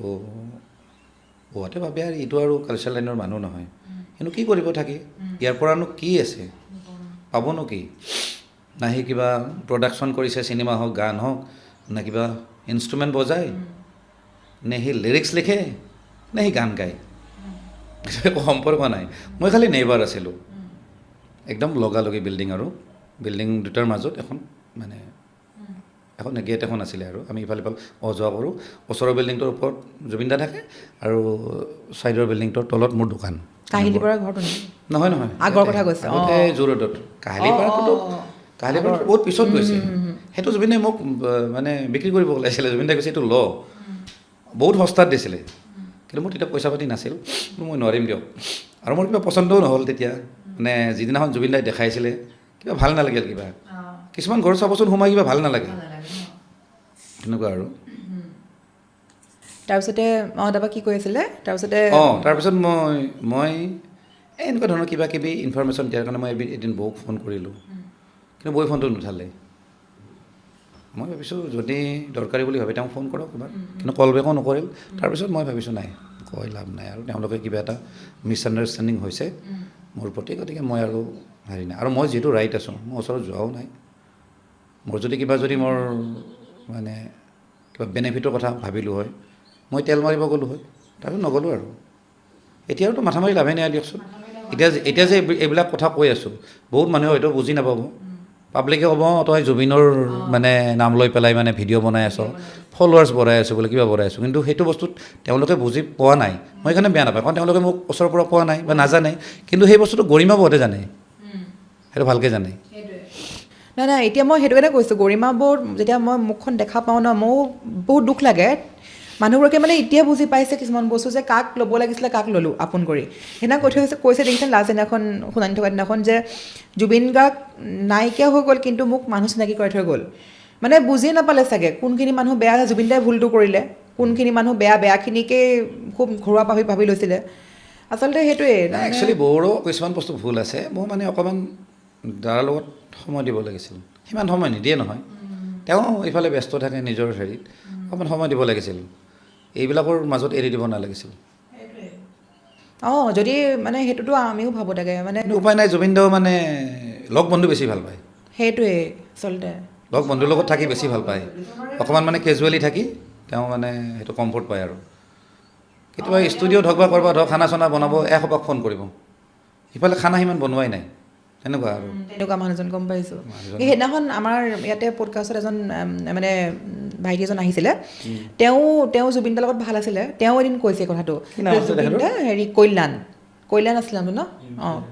বহুতে ভাবে আৰু এইটো আৰু কালচাৰ লাইনৰ মানুহ নহয়, কিন্তু কি কৰিব থাকি, ইয়াৰ পৰানো কি আছে, পাবনো কি? না সি কিবা প্ৰডাকশ্যন কৰিছে, চিনেমা হওক গান হওক, না কিবা ইনষ্ট্ৰুমেণ্ট বজায়, নে সি লিৰিক্স লিখে, নে সি গান গায়, একো সম্পৰ্ক নাই। মই খালি নেইবাৰ আছিলোঁ, একদম লগালগি বিল্ডিং দুটাৰ মাজত এখন গেট এখন আছিলে, আৰু আমি ইফাল অহা যোৱা কৰোঁ। ওচৰৰ বিল্ডিংটোৰ ওপৰত জুবিনদা থাকে, আৰু ছাইডৰ বিল্ডিংটোৰ তলত মোৰ দোকান। কাহিলীপাৰা ঘৰটো নহয় আগৰ কথা কৈছে, জু ৰোডত। কাহিলীপাৰাটোতো বহুত পিছত গৈছে, সেইটো জুবিনে মোক মানে বিক্ৰী কৰিব ওলাইছিলে, জুবিনদাই কৈছে এইটো ল, বহুত সস্তাত দিছিলে, কিন্তু মোৰ তেতিয়া পইচা পাতি নাছিল, মই নোৱাৰিম দিয়ক, আৰু মোৰ কিবা পচন্দও নহ'ল তেতিয়া, মানে যিদিনাখন জুবিনদাই দেখাইছিলে কিবা ভাল নালাগিল, কিবা কিছুমান ঘৰ চাবচোন সোমাই কিবা ভাল নালাগে, তেনেকুৱা আৰু। তাৰপিছতে তাৰপৰা কি কৈ আছিলে? তাৰপিছতে মই এনেকুৱা ধৰণৰ কিবা কিবি ইনফৰমেশ্যন দিয়াৰ কাৰণে মই এদিন বৌক ফোন কৰিলোঁ, কিন্তু বৌয়ে ফোনটো নুঠালে। মই ভাবিছোঁ যদি দৰকাৰী বুলি ভাবি তেওঁক ফোন কৰক এবাৰ, কিন্তু কল বেকো নকৰিল। তাৰপিছত মই ভাবিছোঁ নাই, কৈ লাভ নাই, আৰু তেওঁলোকে কিবা এটা মিছআণ্ডাৰষ্টেণ্ডিং হৈছে মোৰ প্ৰতি, গতিকে মই আৰু হেৰি নাই। আৰু মই যিহেতু ৰাইট আছোঁ, মই ওচৰত যোৱাও নাই। মোৰ যদি মোৰ মানে কিবা বেনিফিটৰ কথা ভাবিলোঁ হয়, মই তেল মাৰিব গ'লোঁ হয়, তাৰপিছত নগ'লোঁ আৰু। এতিয়াতো মাথা মাৰি লাভেই নাই দিয়কচোন। এতিয়া যে এইবিলাক কথা কৈ আছোঁ, বহুত মানুহে হয়তো বুজি নাপাব, পাব্লিকে ক'ব তই জুবিনৰ মানে নাম লৈ পেলাই মানে ভিডিঅ' বনাই আছ, ফলোৱাৰ্ছ বঢ়াই আছোঁ বোলে, কিবা বঢ়াই আছোঁ, কিন্তু সেইটো বস্তুত তেওঁলোকে বুজি পোৱা নাই। মই সেইকাৰণে বেয়া নাপাওঁ, কাৰণ তেওঁলোকে মোক ওচৰৰ পৰা পোৱা নাই বা নাজানে, কিন্তু সেই বস্তুটো গৰিমা বৌহঁতে জানে, সেইটো ভালকৈ জানে। নাই এতিয়া মই সেইটো কাৰণে কৈছোঁ, গৰিমা বৌৰ যেতিয়া মই মুখখন দেখা পাওঁ ন, মোৰ বহুত দুখ লাগে। মানুহবোৰকে মানে এতিয়া বুজি পাইছে কিছুমান বস্তু যে কাক ল'ব লাগিছিলে কাক ল'লোঁ আপোন কৰি সেইদিনা কৈ থৈ কৈছে দেখিছে লাষ্ট দিনাখন শুনানি থকা দিনাখন যে জুবিন গাৰ্গ নাইকিয়া হৈ গ'ল কিন্তু মোক মানুহ চিনাকি কৰাই থৈ গ'ল মানে বুজিয়ে নাপালে চাগে কোনখিনি মানুহ বেয়া জুবিন দাই ভুলটো কৰিলে কোনখিনি মানুহ বেয়াখিনিকেই খুব ঘৰুৱা ভাবি লৈছিলে আচলতে সেইটোৱে একচুৱেলি বড়ো কিছুমান বস্তু ভুল আছে মই মানে অকণমান দাদাৰ লগত সময় দিব লাগিছিল সিমান সময় নিদিয়ে নহয় তেওঁ ইফালে ব্যস্ত থাকে নিজৰ হেৰিত অকণমান সময় দিব লাগিছিল এইবিলাকৰ মাজত এৰি দিব নালাগিছিল যদি মানে সেইটোতো আমিও ভাবোঁ থাকে মানে কিন্তু উপায় নাই জুবিন দাও মানে লগ বন্ধু বেছি ভাল পায় সেইটোৱে আচলতে লগ বন্ধুৰ লগত থাকি বেছি ভাল পায় অকণমান মানে কেজুৱেলি থাকি তেওঁ মানে সেইটো কমফৰ্ট পায় আৰু কেতিয়াবা ষ্টুডিঅ'ত হওক বা ক'ৰবাত হওক খানা চানা বনাব এসোপাক ফোন কৰিব ইফালে খানা সিমান বনোৱাই নাই তেনেকুৱা আৰু তেনেকুৱা মানুহজন গম পাইছোঁ এই সেইদিনাখন আমাৰ ইয়াতে পডকাষ্টত এজন মানে ভাইটি এজন আহিছিলে তেওঁ জুবিন দাৰ লগত ভাল আছিলে তেওঁ এদিন কৈছে কথাটো জুবিন দা হেৰি কল্যাণ আছিলে ন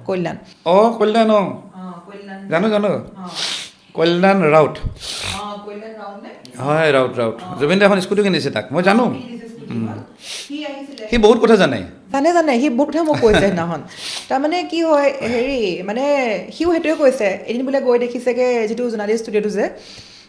কল্যাণ কল্যাণ জানো কল্যাণ ৰাউত হয় ৰাউত জুবিন দা এখন স্কুটি কিনিছে তাক মই জানো সি বহুত কথা জানে সি বহুত কথা মোক কৈছে সেইদিনাখন তাৰমানে কি হয় হেৰি মানে সিও সেইটোৱে কৈছে এদিন বোলে গৈ দেখিছেগৈ যিটো জোনালী ষ্টুডিঅ'টো যে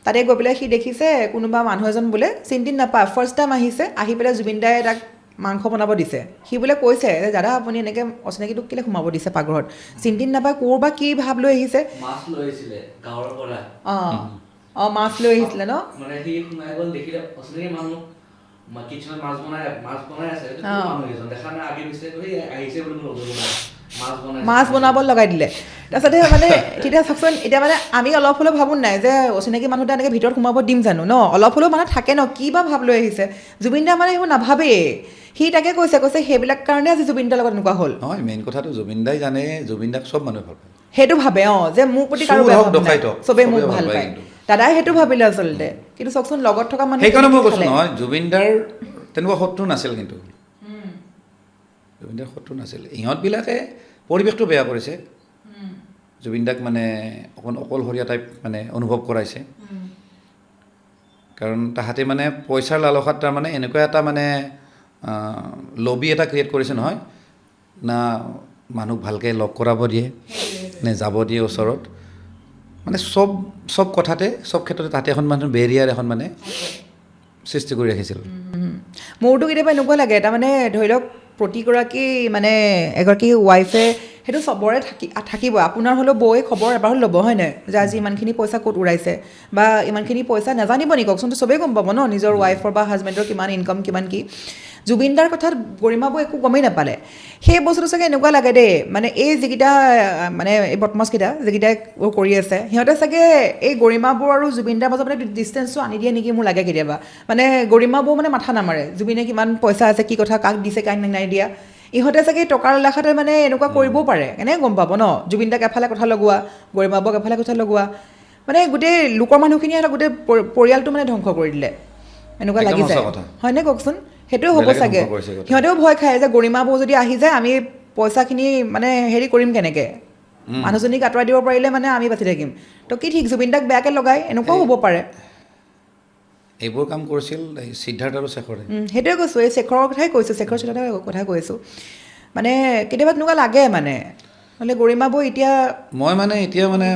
তাতে গৈ পেলাই সি দেখিছে কোনোবা মানুহ এজন বোলে চিন্তিত নাপায় ফাৰ্ষ্ট টাইম আহিছে আহি পেলাই জুবিন দাই তাক মাংস বনাব দিছে সি বোলে কৈছে যে দাদা আপুনি এনেকৈ অচিনাকিটোক কেলৈ সোমাব দিছে পাকঘৰত চিন্তিত নাপায় ক'ৰ বা কি ভাৱ লৈ আহিছে মাছ লৈ আহিছিলে গাঁৱৰ পৰা মাছ লৈ আহিছিলে ন মানে সি সোমাই গ'ল দেখিলে অচিনাকি মানুহ কিচেনত মাছ বনাই আছে দেখা নাই আগে পিছে আহিছে বুলি মাছ বনাব লগাই দিলে তাৰপিছতে মানে তেতিয়া চাওকচোন এতিয়া মানে আমি অলপ হ'লেও ভাবোঁ নাই যে অচিনাকি মানুহ এটা এনেকৈ ভিতৰত সোমাব দিম জানো ন অলপ হ'লেও মানে থাকে ন কি বা ভাৱ লৈ আহিছে জুবিন দা মানে সেইবোৰ নাভাবেই সি তাকে কৈছে সেইবিলাক কাৰণে আজি জুবিন দাৰ লগত এনেকুৱা হ'ল নহয় মেইন কথাটো জুবিন দাই জানে জুবিন দাক চব মানুহে ভাল পায় সেইটো ভাবে যে মোৰ প্ৰতি কাৰো বেয়া ভাৱ নাই চবেই মোক ভাল পায় দাদাই সেইটো ভাবিলে আচলতে কিন্তু চাওকচোন লগত থকা মানুহ সেইকাৰণে মই কৈছোঁ নহয় জুবিন দাৰ তেনেকুৱা শত্ৰু নাছিল কিন্তু জুবিন দাৰ শত্ৰু নাছিল ইহঁতবিলাকে পৰিৱেশটো বেয়া কৰিছে জুবিন দাক মানে অকণ অকলশৰীয়া টাইপ মানে অনুভৱ কৰাইছে কাৰণ তাহাঁতে মানে পইচাৰ লালসাত তাৰমানে এনেকুৱা এটা মানে লবি এটা ক্ৰিয়েট কৰিছে নহয় না মানুহক ভালকৈ লগ কৰাব দিয়ে নে যাব দিয়ে ওচৰত মানে চব কথাতে চব ক্ষেত্ৰতে তাতে এখন মানুহ বেৰিয়াৰ এখন মানে সৃষ্টি কৰি ৰাখিছিল মোৰতো কেতিয়াবা এনেকুৱা লাগে তাৰমানে ধৰি লওক প্ৰতিগৰাকী মানে এগৰাকী ৱাইফে সেইটো চবৰে থাকিব আপোনাৰ হ'লেও বৌয়ে খবৰ এবাৰ হ'লেও ল'ব হয় নাই যে আজি ইমানখিনি পইচা ক'ত উৰাইছে বা ইমানখিনি পইচা নাজানিব নেকি কওকচোন চবেই গম পাব ন নিজৰ ৱাইফৰ বা হাজবেণ্ডৰ কিমান ইনকাম কিমান কি জুবিন দাৰ কথাত গৰিমাবৌ একো গমেই নাপালে সেই বস্তুটো চাগে এনেকুৱা লাগে দেই মানে এই যিকেইটা মানে এই বদমাছকেইটা যিকেইটাই কৰি আছে সিহঁতে চাগে এই গৰিমাবৌ আৰু জুবিন দাৰ মাজত মানে ডিষ্টেঞ্চটো আনি দিয়ে নেকি মোৰ লাগে কেতিয়াবা মানে গৰিমাবৌ মানে মাথা নামাৰে জুবিনে কিমান পইচা আছে কি কথা কাক দিছে কাক নাই দিয়া ইহঁতে চাগে টকাৰ লেখাতে মানে এনেকুৱা কৰিবও পাৰে কেনেকৈ গম পাব ন জুবিন দাক এফালে কথা লগোৱা গৰিমাবৌক এফালে কথা লগোৱা মানে গোটেই লোকৰ মানুহখিনিয়ে গোটেই পৰিয়ালটো মানে ধ্বংস কৰি দিলে এনেকুৱা লাগি যায় হয়নে কওকচোন সেইটোৱে হ'ব চাগে সিহঁতেও ভয় খায় যে গৰিমাবৌ যদি আহি যায় আমি পইচাখিনি মানে হেৰি কৰিম কেনেকৈ মানুহজনীক আঁতৰাই দিব পাৰিলে মানে আমি বাচি থাকিম তো কি ঠিক জুবিন দাক বেয়াকৈ লগাই এনেকুৱাও হ'ব পাৰে এইবোৰ কাম কৰিছিল সিদ্ধাৰ্থ আৰু শেখৰে সেইটোৱে কৈছোঁ এই শেখৰৰ কথাই কৈছোঁ শেখৰ চিদ্ধাৰ্থৰ কথাই কৈছোঁ মানে কেতিয়াবা তেনেকুৱা লাগে মানে নহ'লে গৰিমাবৌ এতিয়া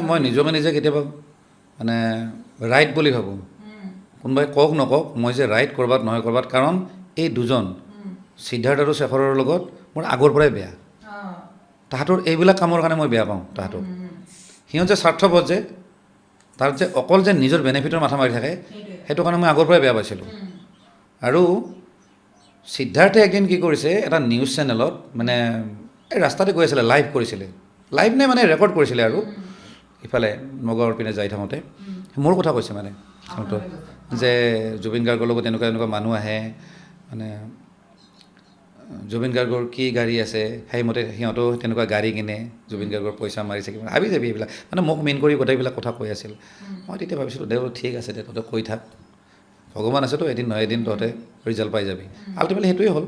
মই নিজে কেতিয়াবা মানে ৰাইট বুলি ভাবোঁ কোনোবাই কওক নকওক মই যে ৰাইট ক'ৰবাত নহয় ক'ৰবাত কাৰণ এই দুজন সিদ্ধাৰ্থ আৰু শেখৰৰ লগত মোৰ আগৰ পৰাই বেয়া তাহাঁতৰ এইবিলাক কামৰ কাৰণে মই বেয়া পাওঁ তাহাঁতক সিহঁত যে স্বাৰ্থপৰ যে তাৰ যে অকল যে নিজৰ বেনিফিটৰ মাথা মাৰি থাকে সেইটো কাৰণে মই আগৰ পৰাই বেয়া পাইছিলোঁ আৰু সিদ্ধাৰ্থে একদিন কি কৰিছে এটা নিউজ চেনেলত মানে এই ৰাস্তাতে গৈ আছিলে লাইভ কৰিছিলে লাইভ নে মানে ৰেকৰ্ড কৰিছিলে আৰু ইফালে নগাঁৱৰ পিনে যাই থাকোঁতে মোৰ কথা কৈছে মানে যে জুবিন গাৰ্গৰ লগত এনেকুৱা এনেকুৱা মানুহ আহে মানে জুবিন গাৰ্গৰ কি গাড়ী আছে সেইমতে সিহঁতেও তেনেকুৱা গাড়ী কিনে জুবিন গাৰ্গৰ পইচা মাৰিছে কিবা ভাবি যাবি এইবিলাক মানে মোক মেইন কৰি গোটেইবিলাক কথা কৈ আছিল মই তেতিয়া ভাবিছিলোঁ দে ঠিক আছে দে তহঁতে কৈ থাক ভগৱান আছেতো এদিন নহয় এদিন তহঁতে ৰিজাল্ট পাই যাবি আল্টিমেটলি সেইটোৱে হ'ল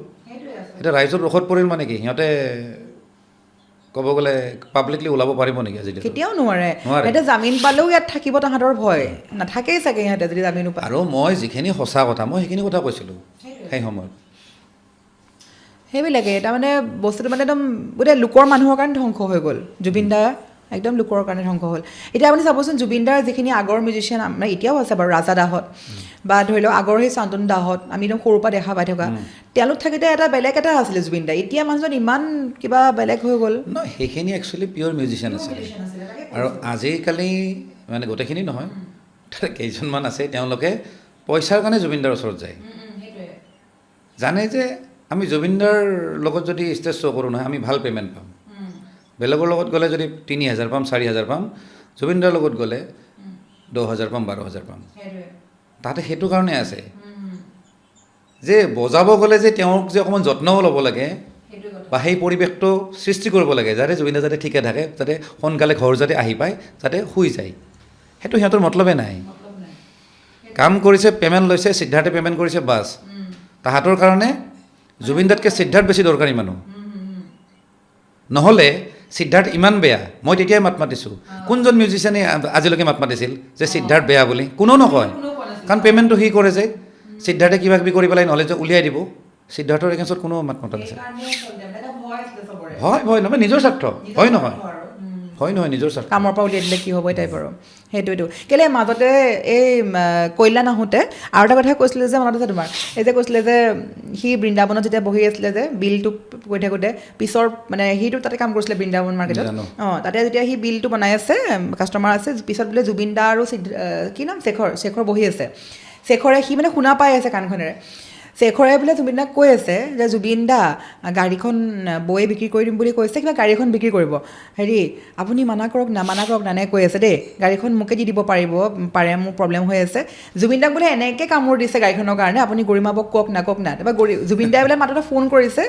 এতিয়া ৰাইজৰ ৰোষত পৰিল মানে কি সিহঁতে ক'ব গ'লে পাব্লিকলি ওলাব পাৰিব নেকি আজিকালি কেতিয়াও নোৱাৰে এতিয়া জামিন পালেও ইয়াত থাকিব তাহাঁতৰ ভয় নাথাকেই চাগে সিহঁতে যদি জামিনো পায় আৰু মই যিখিনি সঁচা কথা মই সেইখিনি কথা কৈছিলোঁ সেই সময়ত সেইবিলাকে তাৰমানে বস্তুটো মানে একদম গোটেই লোকৰ মানুহৰ কাৰণে ধ্বংস হৈ গ'ল জুবিন দা একদম লোকৰ কাৰণে ধ্বংস হ'ল এতিয়া আপুনি চাবচোন জুবিন দাৰ যিখিনি আগৰ মিউজিচিয়ান আমাৰ এতিয়াও আছে বাৰু ৰাজা দাহঁত বা ধৰি লওক আগৰ সেই শান্তনু দাহঁত আমি একদম সৰুৰ পৰা দেখা পাই থকা তেওঁলোক থাকোঁতে এটা বেলেগ এটা আছিলে জুবিন দা এতিয়া মানুহজন ইমান কিবা বেলেগ হৈ গ'ল নহয় সেইখিনি একচুৱেলি পিয়'ৰ মিউজিচিয়ান আছিলে আৰু আজিকালি মানে গোটেইখিনি নহয় তাতে কেইজনমান আছে তেওঁলোকে পইচাৰ কাৰণে জুবিনদাৰ ওচৰত যায় জানে যে আমি জুবিনদাৰ লগত যদি ষ্টেজ শ্ব' কৰোঁ নহয় আমি ভাল পে'মেণ্ট পাম বেলেগৰ লগত গ'লে যদি 3,000 পাম 4,000 পাম জুবিনদাৰ লগত গ'লে 10,000 পাম 12,000 পাম তাতে সেইটো কাৰণে আছে যে বজাব গ'লে যে তেওঁক যে অকণমান যত্নও ল'ব লাগে বা সেই পৰিৱেশটো সৃষ্টি কৰিব লাগে যাতে জুবিনদা যাতে ঠিকে থাকে যাতে সোনকালে ঘৰ যাতে আহি পায় যাতে শুই যায় সেইটো সিহঁতৰ মতলবে নাই কাম কৰিছে পে'মেণ্ট লৈছে সিদ্ধাৰ্থে পে'মেণ্ট কৰিছে বাছ তাহাঁতৰ কাৰণে জুবিনদাতকৈ সিদ্ধাৰ্থ বেছি দৰকাৰী মানুহ নহ'লে সিদ্ধাৰ্থ ইমান বেয়া মই তেতিয়াই মাত মাতিছোঁ কোনজন মিউজিচিয়ানে আজিলৈকে মাত মাতিছিল যে সিদ্ধাৰ্থ বেয়া বুলি কোনেও নকয় কাৰণ পে'মেণ্টটো সি কৰে যে সিদ্ধাৰ্থে কিবা কিবি কৰি পেলাই নহ'লে যে উলিয়াই দিব সিদ্ধাৰ্থৰ এগেইনষ্টত কোনো মাত মতা নাছিল ভয় নহয় নিজৰ স্বাৰ্থ ভয় নহয় নিজৰ স্বাৰ্থ কামৰ পৰা উলিয়াই দিলে কি হ'ব এই টাইপ আৰু সেইটোৱেতো কেলৈ মাজতে এই কল্যাণ আহোঁতে আৰু এটা কথা কৈছিলে যে মনত আছে তোমাৰ এই যে কৈছিলে যে সি বৃন্দাবনত যেতিয়া বহি আছিলে যে বিলটো কৈ থাকোঁতে পিছৰ মানে সিটো তাতে কাম কৰিছিলে বৃন্দাবন মাৰ্কেটত তাতে যেতিয়া সি বিলটো বনাই আছে কাষ্টমাৰ আছে পিছত বোলে জুবিন দা আৰু কি নাম শেখৰ বহি আছে শেখৰে সি মানে শুনা পাই আছে কাণখনেৰে শেখৰে বোলে জুবিন দাক কৈ আছে যে জুবিন দা গাড়ীখন বৌয়ে বিক্ৰী কৰি দিম বুলি কৈছে কিবা গাড়ীখন বিক্ৰী কৰিব হেৰি আপুনি মানা কৰক নানে কৈ আছে দেই গাড়ীখন মোকে দি দিব পাৰে মোৰ প্ৰব্লেম হৈ আছে জুবিন দাক বোলে এনেকৈ কামোৰ দিছে গাড়ীখনৰ কাৰণে আপুনি গৰিমাবক কওক না তাৰপৰা জুবিন দাই বোলে মাততে ফোন কৰিছে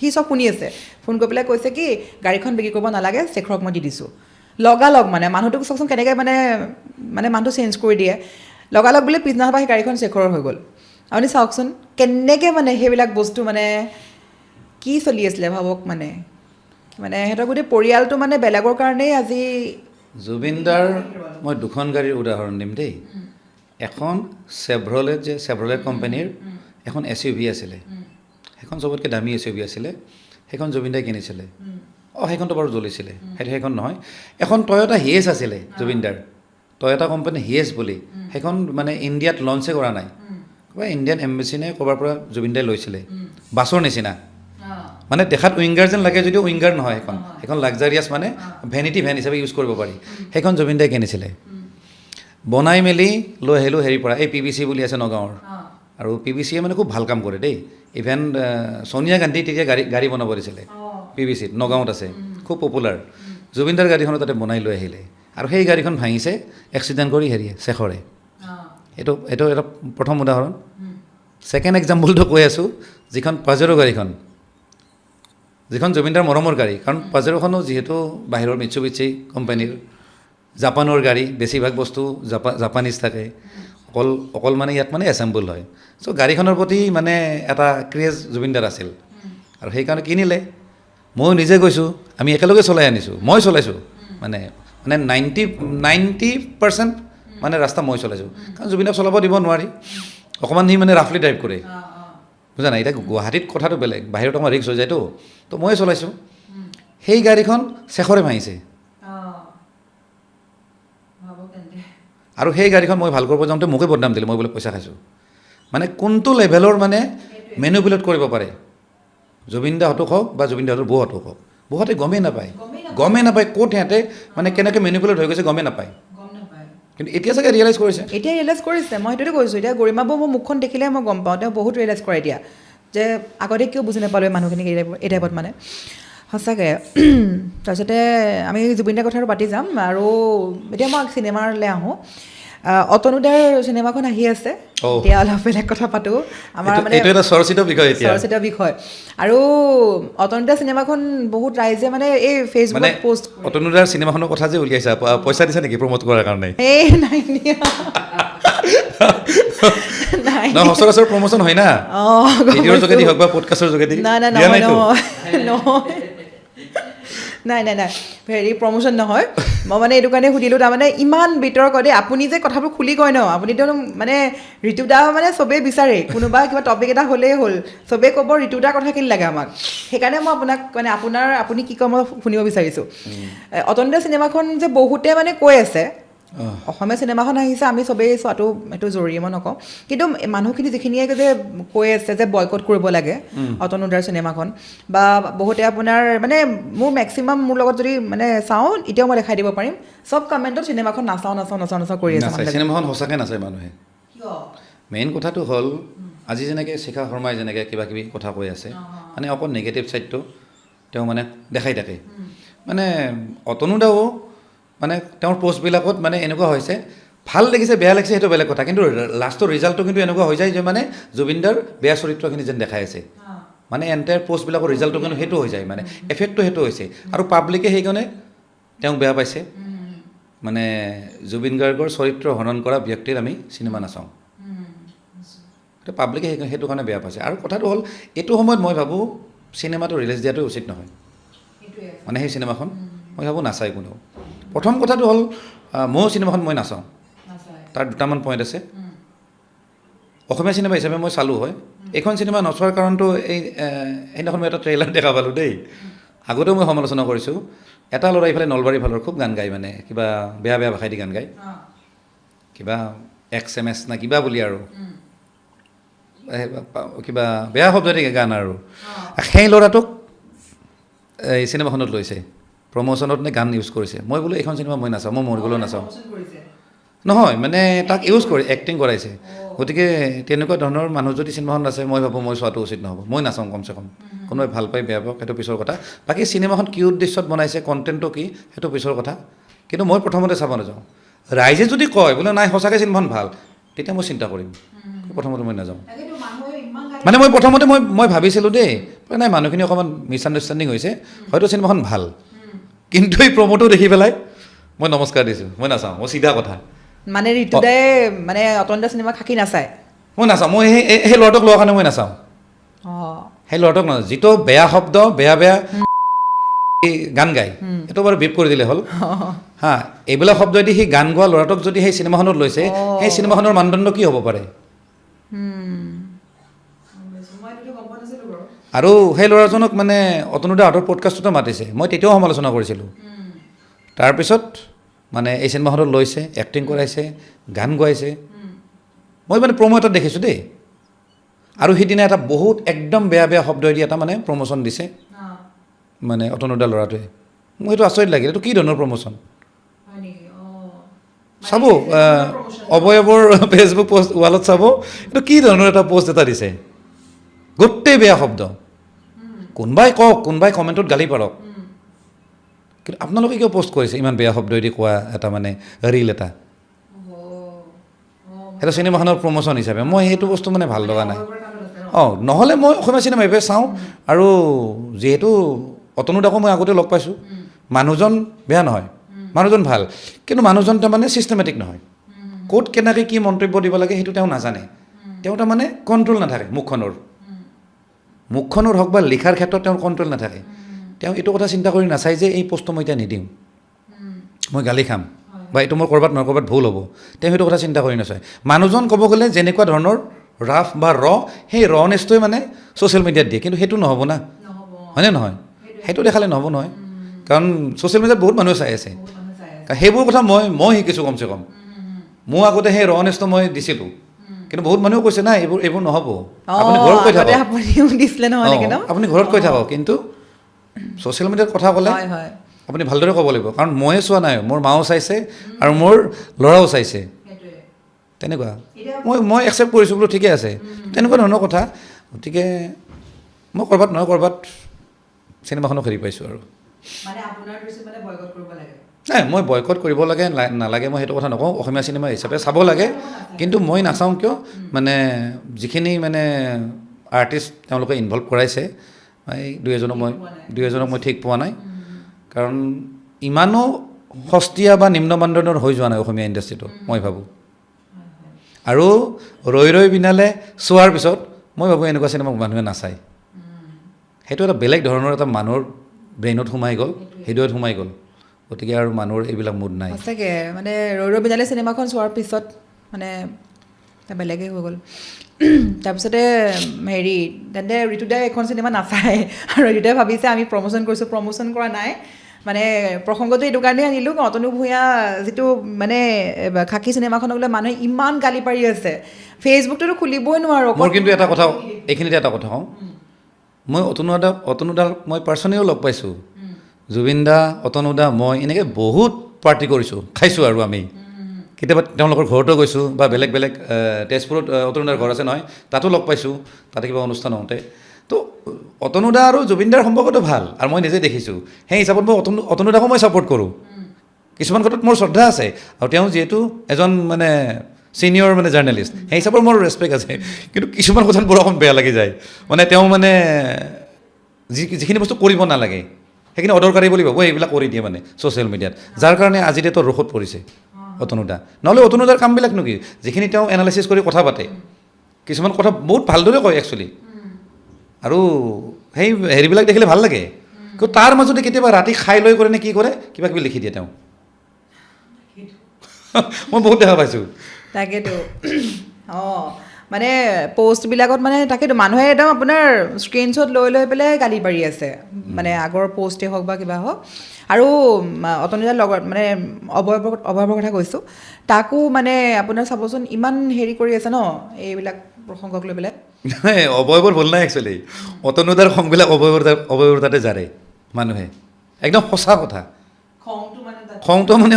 সি চব শুনি আছে ফোন কৰি পেলাই কৈছে কি গাড়ীখন বিক্ৰী কৰিব নালাগে শেখৰক মই দি দিছোঁ লগালগ মানে মানুহটোক চাওকচোন কেনেকৈ মানে মানুহটো চেঞ্জ কৰি দিয়ে লগালগ বোলে পিছদিনা পৰা সেই গাড়ীখন শেখৰৰ হৈ গ'ল আপুনি চাওকচোন কেনেকৈ মানে সেইবিলাক বস্তু মানে কি চলি আছিলে ভাবক মানে সিহঁতৰ গোটেই পৰিয়ালটো মানে বেলেগৰ কাৰণেই আজি জুবিনদাৰ মই দুখন গাড়ীৰ উদাহৰণ দিম দেই এখন চেভ্ৰলেট কোম্পানীৰ এখন SUV আছিলে সেইখন চবতকৈ দামী SUV আছিলে সেইখন জুবিনদাই কিনিছিলে সেইখনটো বাৰু জ্বলিছিলে সেইখন নহয় এখন টয়টা হিয়েছ আছিলে জুবিনদাৰ টয়টা কোম্পানী হিয়েছ বুলি সেইখন মানে ইণ্ডিয়াত লঞ্চে কৰা নাই ইণ্ডিয়ান এম্বেচিনে ক'ৰবাৰ পৰা জুবিনদাই লৈছিলে বাছৰ নিচিনা মানে দেখাত উইংগাৰ যেন লাগে যদিও উইংগাৰ নহয় সেইখন লাক্সাৰিয়াছ মানে ভেনিটি ভেন হিচাপে ইউজ কৰিব পাৰি সেইখন জুবিনদাই কিনিছিলে বনাই মেলি লৈ আহিলোঁ হেৰিৰ পৰা এই PVC বুলি আছে নগাঁৱৰ আৰু PVCয়ে মানে খুব ভাল কাম কৰে দেই ইভেন সোনিয়া গান্ধী তেতিয়া গাড়ী বনাব দিছিলে PVCত নগাঁৱত আছে খুব পপুলাৰ জুবিনদাৰ গাড়ীখনো তাতে বনাই লৈ আহিলে আৰু সেই গাড়ীখন ভাঙিছে এক্সিডেণ্ট কৰি শেখৰে এইটো এটা প্ৰথম উদাহৰণ ছেকেণ্ড এক্সাম্পলটো কৈ আছোঁ যিখন পাজেৰো গাড়ীখন যিখন জুবিনদাৰ মৰমৰ গাড়ী কাৰণ পাজেৰোখনো যিহেতু বাহিৰৰ মিটছুবিছি কোম্পানীৰ জাপানৰ গাড়ী বেছিভাগ বস্তু জাপানিজ থাকে অকল মানে ইয়াত মানে এছেম্বল হয় চ' গাড়ীখনৰ প্ৰতি মানে এটা ক্ৰেজ জুবিনদাৰ আছিল আৰু সেইকাৰণে কিনিলে ময়ো নিজে গৈছোঁ আমি একেলগে চলাই আনিছোঁ মই চলাইছোঁ মানে 90% মানে ৰাস্তা মই চলাইছোঁ কাৰণ জুবিনদাক চলাব দিব নোৱাৰি অকণমান সি মানে ৰাফলি ড্ৰাইভ কৰে বুজা নাই এতিয়া গুৱাহাটীত কথাটো বেলেগ বাহিৰত অকণমান ৰিক্স হৈ যায়তো তো ময়ে চলাইছোঁ সেই গাড়ীখন শেখৰে ভাঙিছে আৰু সেই গাড়ীখন মই ভাল কৰিব যাওঁতে মোকে বদনাম দিলে মই বোলে পইচা খাইছোঁ মানে কোনটো লেভেলৰ মানে মেনুপুলেট কৰিব পাৰে জুবিনদাহঁতক হওক বা জুবিনদাহঁতৰ বৌহঁতক হওক বৌহঁতে গমেই নাপায় ক'ত সিহঁতে মানে কেনেকৈ মেনুপুলেট হৈ গৈছে গমেই নাপায় কিন্তু এতিয়া চাগে ৰিয়েলাইজ কৰিছে মই সেইটোতে কৈছোঁ এতিয়া গৰিমা বৌ মোৰ মুখখন দেখিলে মই গম পাওঁ তেওঁ বহুত ৰিয়েলাইজ কৰে এতিয়া যে আগতে কিয় বুজি নাপালোঁ মানুহখিনিক এই টাইপত মানে সঁচাকৈ তাৰপিছতে আমি জুবিনদাৰ কথা আৰু পাতি যাম আৰু এতিয়া মই চিনেমালৈ আহোঁ অতনুদাৰ চিনেমাখন আহি আছে এতিয়া অলপ বেলেগ কথা পাতোঁ আমাৰ মানে চৰ্চিত বিষয় আৰু অতনুদাৰ চিনেমাখন বহুত ৰাইজে মানে এই ফেচবুকত পোষ্ট অতনুদাৰ চিনেমাখনৰ কথা যে উলিয়াইছা পইচা দিছে নেকি প্ৰমোট কৰাৰ কাৰণে নাই সচৰাচৰ প্ৰমোচন হয় না ভিডিঅ'ৰ যোগেদি হওক বা পডকাষ্টৰ যোগেদি নাই নাই নাই হেৰি প্ৰমোশ্যন নহয় মই মানে এইটো কাৰণে সুধিলোঁ তাৰমানে ইমান বিতৰ্কতে আপুনি যে কথাবোৰ খুলি কয় ন আপুনিতো মানে ঋতুদা মানে চবেই বিচাৰে কোনোবা কিবা টপিক এটা হ'লেই হ'ল চবেই ক'ব ঋতুদাৰ কথাখিনি লাগে আমাক সেইকাৰণে মই আপোনাক মানে আপুনি কি কয় মই শুনিব বিচাৰিছোঁ অতন্দ্ৰ চিনেমাখন যে বহুতে মানে কৈ আছে অসমীয়া চিনেমাখন আহিছে আমি চবেই চোৱাটো এইটো জৰুৰী মই নকওঁ কিন্তু মানুহখিনি যিখিনিয়ে যে কৈ আছে যে বয়কট কৰিব লাগে অতনুদাৰ চিনেমাখন বা বহুতে আপোনাৰ মানে মোৰ মেক্সিমাম মোৰ লগত যদি মানে চাওঁ এতিয়াও মই দেখাই দিব পাৰিম চব কমেণ্টত চিনেমাখন নাচাওঁ কৰি আছে চিনেমাখন সঁচাকৈ নাচায় মানুহে মেইন কথাটো হ'ল আজি যেনেকৈ শিখা শৰ্মাই যেনেকৈ কিবা কিবি কথা কৈ আছে মানে অকল নিগেটিভ ছাইডটো তেওঁ মানে দেখাই থাকে মানে অতনুদাও মানে তেওঁৰ পষ্টবিলাকত মানে এনেকুৱা হৈছে ভাল লাগিছে বেয়া লাগিছে সেইটো বেলেগ কথা কিন্তু লাষ্টৰ ৰিজাল্টটো কিন্তু এনেকুৱা হৈ যায় যে মানে জুবিনদাৰ বেয়া চৰিত্ৰখিনি যেন দেখাই আছে মানে এণ্টায়াৰ পষ্টবিলাকৰ ৰিজাল্টটো কিন্তু সেইটো হৈ যায় মানে এফেক্টটো সেইটো হৈছে আৰু পাব্লিকে সেইকাৰণে তেওঁক বেয়া পাইছে মানে জুবিন গাৰ্গৰ চৰিত্ৰ হনন কৰা ব্যক্তিৰ আমি চিনেমা নাচাওঁ পাব্লিকে সেইটো কাৰণে বেয়া পাইছে আৰু কথাটো হ'ল এইটো সময়ত মই ভাবোঁ চিনেমাটো ৰিলিজ দিয়াটো উচিত নহয় মানে সেই চিনেমাখন মই ভাবোঁ নাচায় কোনেও প্ৰথম কথাটো হ'ল ময়ো চিনেমাখন মই নাচাওঁ তাৰ দুটামান পইণ্ট আছে অসমীয়া চিনেমা হিচাপে মই চালোঁ হয় এইখন চিনেমা নচোৱাৰ কাৰণটো সেইদিনাখন মই এটা ট্ৰেইলাৰ দেখা পালোঁ দেই আগতেও মই সমালোচনা কৰিছোঁ এটা ল'ৰা ইফালে নলবাৰীৰ ফালৰ খুব গান গায় মানে কিবা বেয়া বেয়া ভাষাই দি গান গায় কিবা XMS না কিবা বুলি আৰু কিবা বেয়া শব্দ দি গান আৰু সেই ল'ৰাটোক এই চিনেমাখনত লৈছে প্ৰমোশ্যনত নে গান ইউজ কৰিছে মই বোলো এইখন চিনেমা মই নাচাওঁ মই মৰিবলৈও নাচাওঁ নহয় মানে তাক ইউজ কৰি এক্টিং কৰাইছে গতিকে তেনেকুৱা ধৰণৰ মানুহ যদি চিনেমাখন নাচে মই ভাবোঁ মই চোৱাটো উচিত নহ'ব মই নাচাওঁ কমচে কম কোনোবাই ভাল পাই বেয়া পাওক সেইটো পিছৰ কথা বাকী চিনেমাখন কি উদ্দেশ্যত বনাইছে কণ্টেণ্টটো কি সেইটো পিছৰ কথা কিন্তু মই প্ৰথমতে চাব নাযাওঁ ৰাইজে যদি কয় বোলে নাই সঁচাকৈ চিনেমাখন ভাল তেতিয়া মই চিন্তা কৰিম প্ৰথমতে মই নাযাওঁ মানে মই প্ৰথমতে মই ভাবিছিলোঁ দেই নাই মানুহখিনি অকণমান মিছআণ্ডাৰষ্টেণ্ডিং হৈছে হয়তো চিনেমাখন ভাল কিন্তু এই প্ৰমোটো দেখি পেলাই মই নমস্কাৰ দিছোঁ মই নাচাওঁ মই চিধা কথা মানে ঋতুদাই মানে অতন্দ্ৰ চিনেমা খাকি নাচায় মই নাচাওঁ মই সেই ল'ৰাটোক লোৱাৰ কাৰণে মই নাচাওঁ সেই ল'ৰাটোক নাচাওঁ যিটো বেয়া শব্দ বেয়া বেয়া গান গায় এইটো বাৰু বিপ কৰি দিলে হ'ল হা এইবিলাক শব্দদি সেই গান গোৱা ল'ৰাটোক যদি সেই চিনেমাখনত লৈছে সেই চিনেমাখনৰ মানদণ্ড কি হ'ব পাৰে আৰু সেই ল'ৰাজনক মানে অতনুদাহঁতৰ পডকাষ্টতো মাতিছে মই তেতিয়াও সমালোচনা কৰিছিলোঁ তাৰপিছত মানে এই চিনেমাখনত লৈছে এক্টিং কৰাইছে গান গোৱাইছে মই মানে প্ৰমো এটা দেখিছোঁ দেই আৰু সিদিনা এটা বহুত একদম বেয়া বেয়া শব্দদি এটা মানে প্ৰমোশ্যন দিছে মানে অতনুদা ল'ৰাটোৱে মোৰ সেইটো আচৰিত লাগিল এইটো কি ধৰণৰ প্ৰমোশ্যন চাব অবয়ৱৰ ফেচবুক পষ্ট ৱালত চাব এইটো কি ধৰণৰ এটা পষ্ট এটা দিছে গোটেই বেয়া শব্দ কোনোবাই কওক কোনোবাই কমেণ্টত গালি পাৰক কিন্তু আপোনালোকে কিয় পষ্ট কৰিছে ইমান বেয়া শব্দদি কোৱা এটা মানে ৰীল এটা সেইটো চিনেমাখনৰ প্ৰমোশ্যন হিচাপে মই সেইটো বস্তু মানে ভাল লগা নাই নহ'লে মই অসমীয়া চিনেমা এইবাৰ চাওঁ আৰু যিহেতু অতনুদাকো মই আগতে লগ পাইছোঁ মানুহজন বেয়া নহয় মানুহজন ভাল কিন্তু মানুহজন তাৰমানে ছিষ্টেমেটিক নহয় ক'ত কেনেকৈ কি মন্তব্য দিব লাগে সেইটো তেওঁ নাজানে তেওঁ তাৰমানে কণ্ট্ৰল নাথাকে মুখখনৰ হওক বা লিখাৰ ক্ষেত্ৰত তেওঁৰ কণ্ট্ৰল নাথাকে তেওঁ এইটো কথা চিন্তা কৰি নাচায় যে এই পষ্টটো মই এতিয়া নিদিওঁ মই গালি খাম বা এইটো মোৰ ক'ৰবাত নহয় ক'ৰবাত ভুল হ'ব তেওঁ সেইটো কথা চিন্তা কৰি নাচায় মানুহজন ক'ব গ'লে যেনেকুৱা ধৰণৰ ৰাফ বা সেই ৰনেছটোৱে মানে ছ'চিয়েল মিডিয়াত দিয়ে কিন্তু সেইটো নহ'ব না হয়নে নহয় সেইটো দেখালে নহ'ব নহয় কাৰণ ছ'চিয়েল মিডিয়াত বহুত মানুহে চাই আছে সেইবোৰ কথা মই শিকিছোঁ কমচে কম মোৰ আগতে সেই ৰনেছটো মই দিছিলোঁ কিন্তু বহুত মানুহেও কৈছে নাই এইবোৰ নহ'ব আপুনি ঘৰত কৈ থাকক আপুনি ঘৰত কৈ থাকক কিন্তু ছ'চিয়েল মিডিয়াত কথা ক'লে আপুনি ভালদৰে ক'ব লাগিব কাৰণ ময়ে চোৱা নাই মোৰ মাও চাইছে আৰু মোৰ ল'ৰাও চাইছে তেনেকুৱা মই একচেপ্ট কৰিছোঁ বোলো ঠিকে আছে তেনেকুৱা ধৰণৰ কথা গতিকে মই ক'ৰবাত নহয় ক'ৰবাত চিনেমাখনক হেৰি পাইছোঁ আৰু নাই মই বয়কট কৰিব লাগে নালাগে মই সেইটো কথা নকওঁ অসমীয়া চিনেমা হিচাপে চাব লাগে কিন্তু মই নাচাওঁ কিয় মানে যিখিনি মানে আৰ্টিষ্ট তেওঁলোকে ইনভল্ভ কৰাইছে এই দুই এজনক মই ঠিক পোৱা নাই কাৰণ ইমানো সস্তীয়া বা নিম্ন মানদণ্ডৰ হৈ যোৱা নাই অসমীয়া ইণ্ডাষ্ট্ৰিটো মই ভাবোঁ আৰু ৰৈ বিনালে চোৱাৰ পিছত মই ভাবোঁ এনেকুৱা চিনেমা মানুহে নাচায় সেইটো এটা বেলেগ ধৰণৰ এটা মানুহৰ ব্ৰেইনত সোমাই গ'ল হৃদয়ত সোমাই গ'ল গতিকে আৰু মানুহৰ এইবিলাক মুড নাই সঁচাকৈ মানে ৰৈ বিনালে চিনেমাখন চোৱাৰ পিছত মানে এটা বেলেগেই হৈ গ'ল তাৰপিছতে হেৰি তেন্তে ঋতুদাই এখন চিনেমা নাচায় আৰু ঋতুদাই ভাবিছে আমি প্ৰমোশ্যন কৰিছোঁ প্ৰমোশ্যন কৰা নাই মানে প্ৰসংগটো এইটো কাৰণেই আনিলোঁ অতনু ভূঞা যিটো মানে খাকী চিনেমাখনক লৈ মানুহে ইমান গালি পাৰি আছে ফেচবুকটোতো খুলিবই নোৱাৰোঁ মোৰ কিন্তু এটা কথা এইখিনিতে এটা কথা কওঁ মই অতনুদাক মই পাৰ্চনেলিও লগ পাইছোঁ জুবিন দা অতনু দা মই এনেকৈ বহুত পাৰ্টি কৰিছোঁ খাইছোঁ আৰু আমি কেতিয়াবা তেওঁলোকৰ ঘৰতো গৈছোঁ বা বেলেগ বেলেগ তেজপুৰত অতনুদাৰ ঘৰ আছে নহয় তাতো লগ পাইছোঁ তাতে কিবা অনুষ্ঠান হওঁতে তো অতনুদা আৰু জুবিনদাৰ সম্পৰ্কটো ভাল আৰু মই নিজে দেখিছোঁ সেই হিচাপত মই অতনুদাকো মই ছাপোৰ্ট কৰোঁ কিছুমান কথাত মোৰ শ্ৰদ্ধা আছে আৰু তেওঁ যিহেতু এজন মানে ছিনিয়ৰ মানে জাৰ্নেলিষ্ট সেই হিচাপত মোৰ ৰেচপেক্ট আছে কিন্তু কিছুমান কথাত বৰ অকণ বেয়া লাগি যায় মানে তেওঁ মানে যিখিনি বস্তু কৰিব নালাগে সেইখিনি অদৰকাৰী বুলি ভাবোঁ এইবিলাক কৰি দিয়ে মানে ছ'চিয়েল মিডিয়াত যাৰ কাৰণে আজি ডেটৰ ৰোষত পৰিছে অতনুদা নহ'লে অতনুদাৰ কামবিলাকনো কি যিখিনি তেওঁ এনালাইচিছ কৰি কথা পাতে কিছুমান কথা বহুত ভালদৰে কয় একচুৱেলি আৰু সেই হেৰিবিলাক দেখিলে ভাল লাগে কিন্তু তাৰ মাজতে কেতিয়াবা ৰাতি খাই লৈ কৰে নে কি কৰে কিবা কিবি লিখি দিয়ে তেওঁ মই বহুত দেখা পাইছোঁ তাকেতো অঁ মানে পষ্টবিলাকত মানে তাকেতো মানুহে একদম আপোনাৰ স্ক্ৰীনশ্বট লৈ লৈ পেলাই গালি পাৰি আছে মানে আগৰ পষ্টেই হওক বা কিবা হওক আৰু অতনুদাৰ লগত মানে অভয়ৰ কথা কৈছোঁ তাকো মানে আপোনাৰ চাবচোন ইমান হেৰি কৰি আছে ন এইবিলাক প্ৰসংগক লৈ পেলাই অবয়ৱৰ ভুল নাই একচুৱেলি অতনুদাৰ খংবিলাক অবয়ৱৰ তাতে জাৰে মানুহে একদম সঁচা কথা খংটো মানে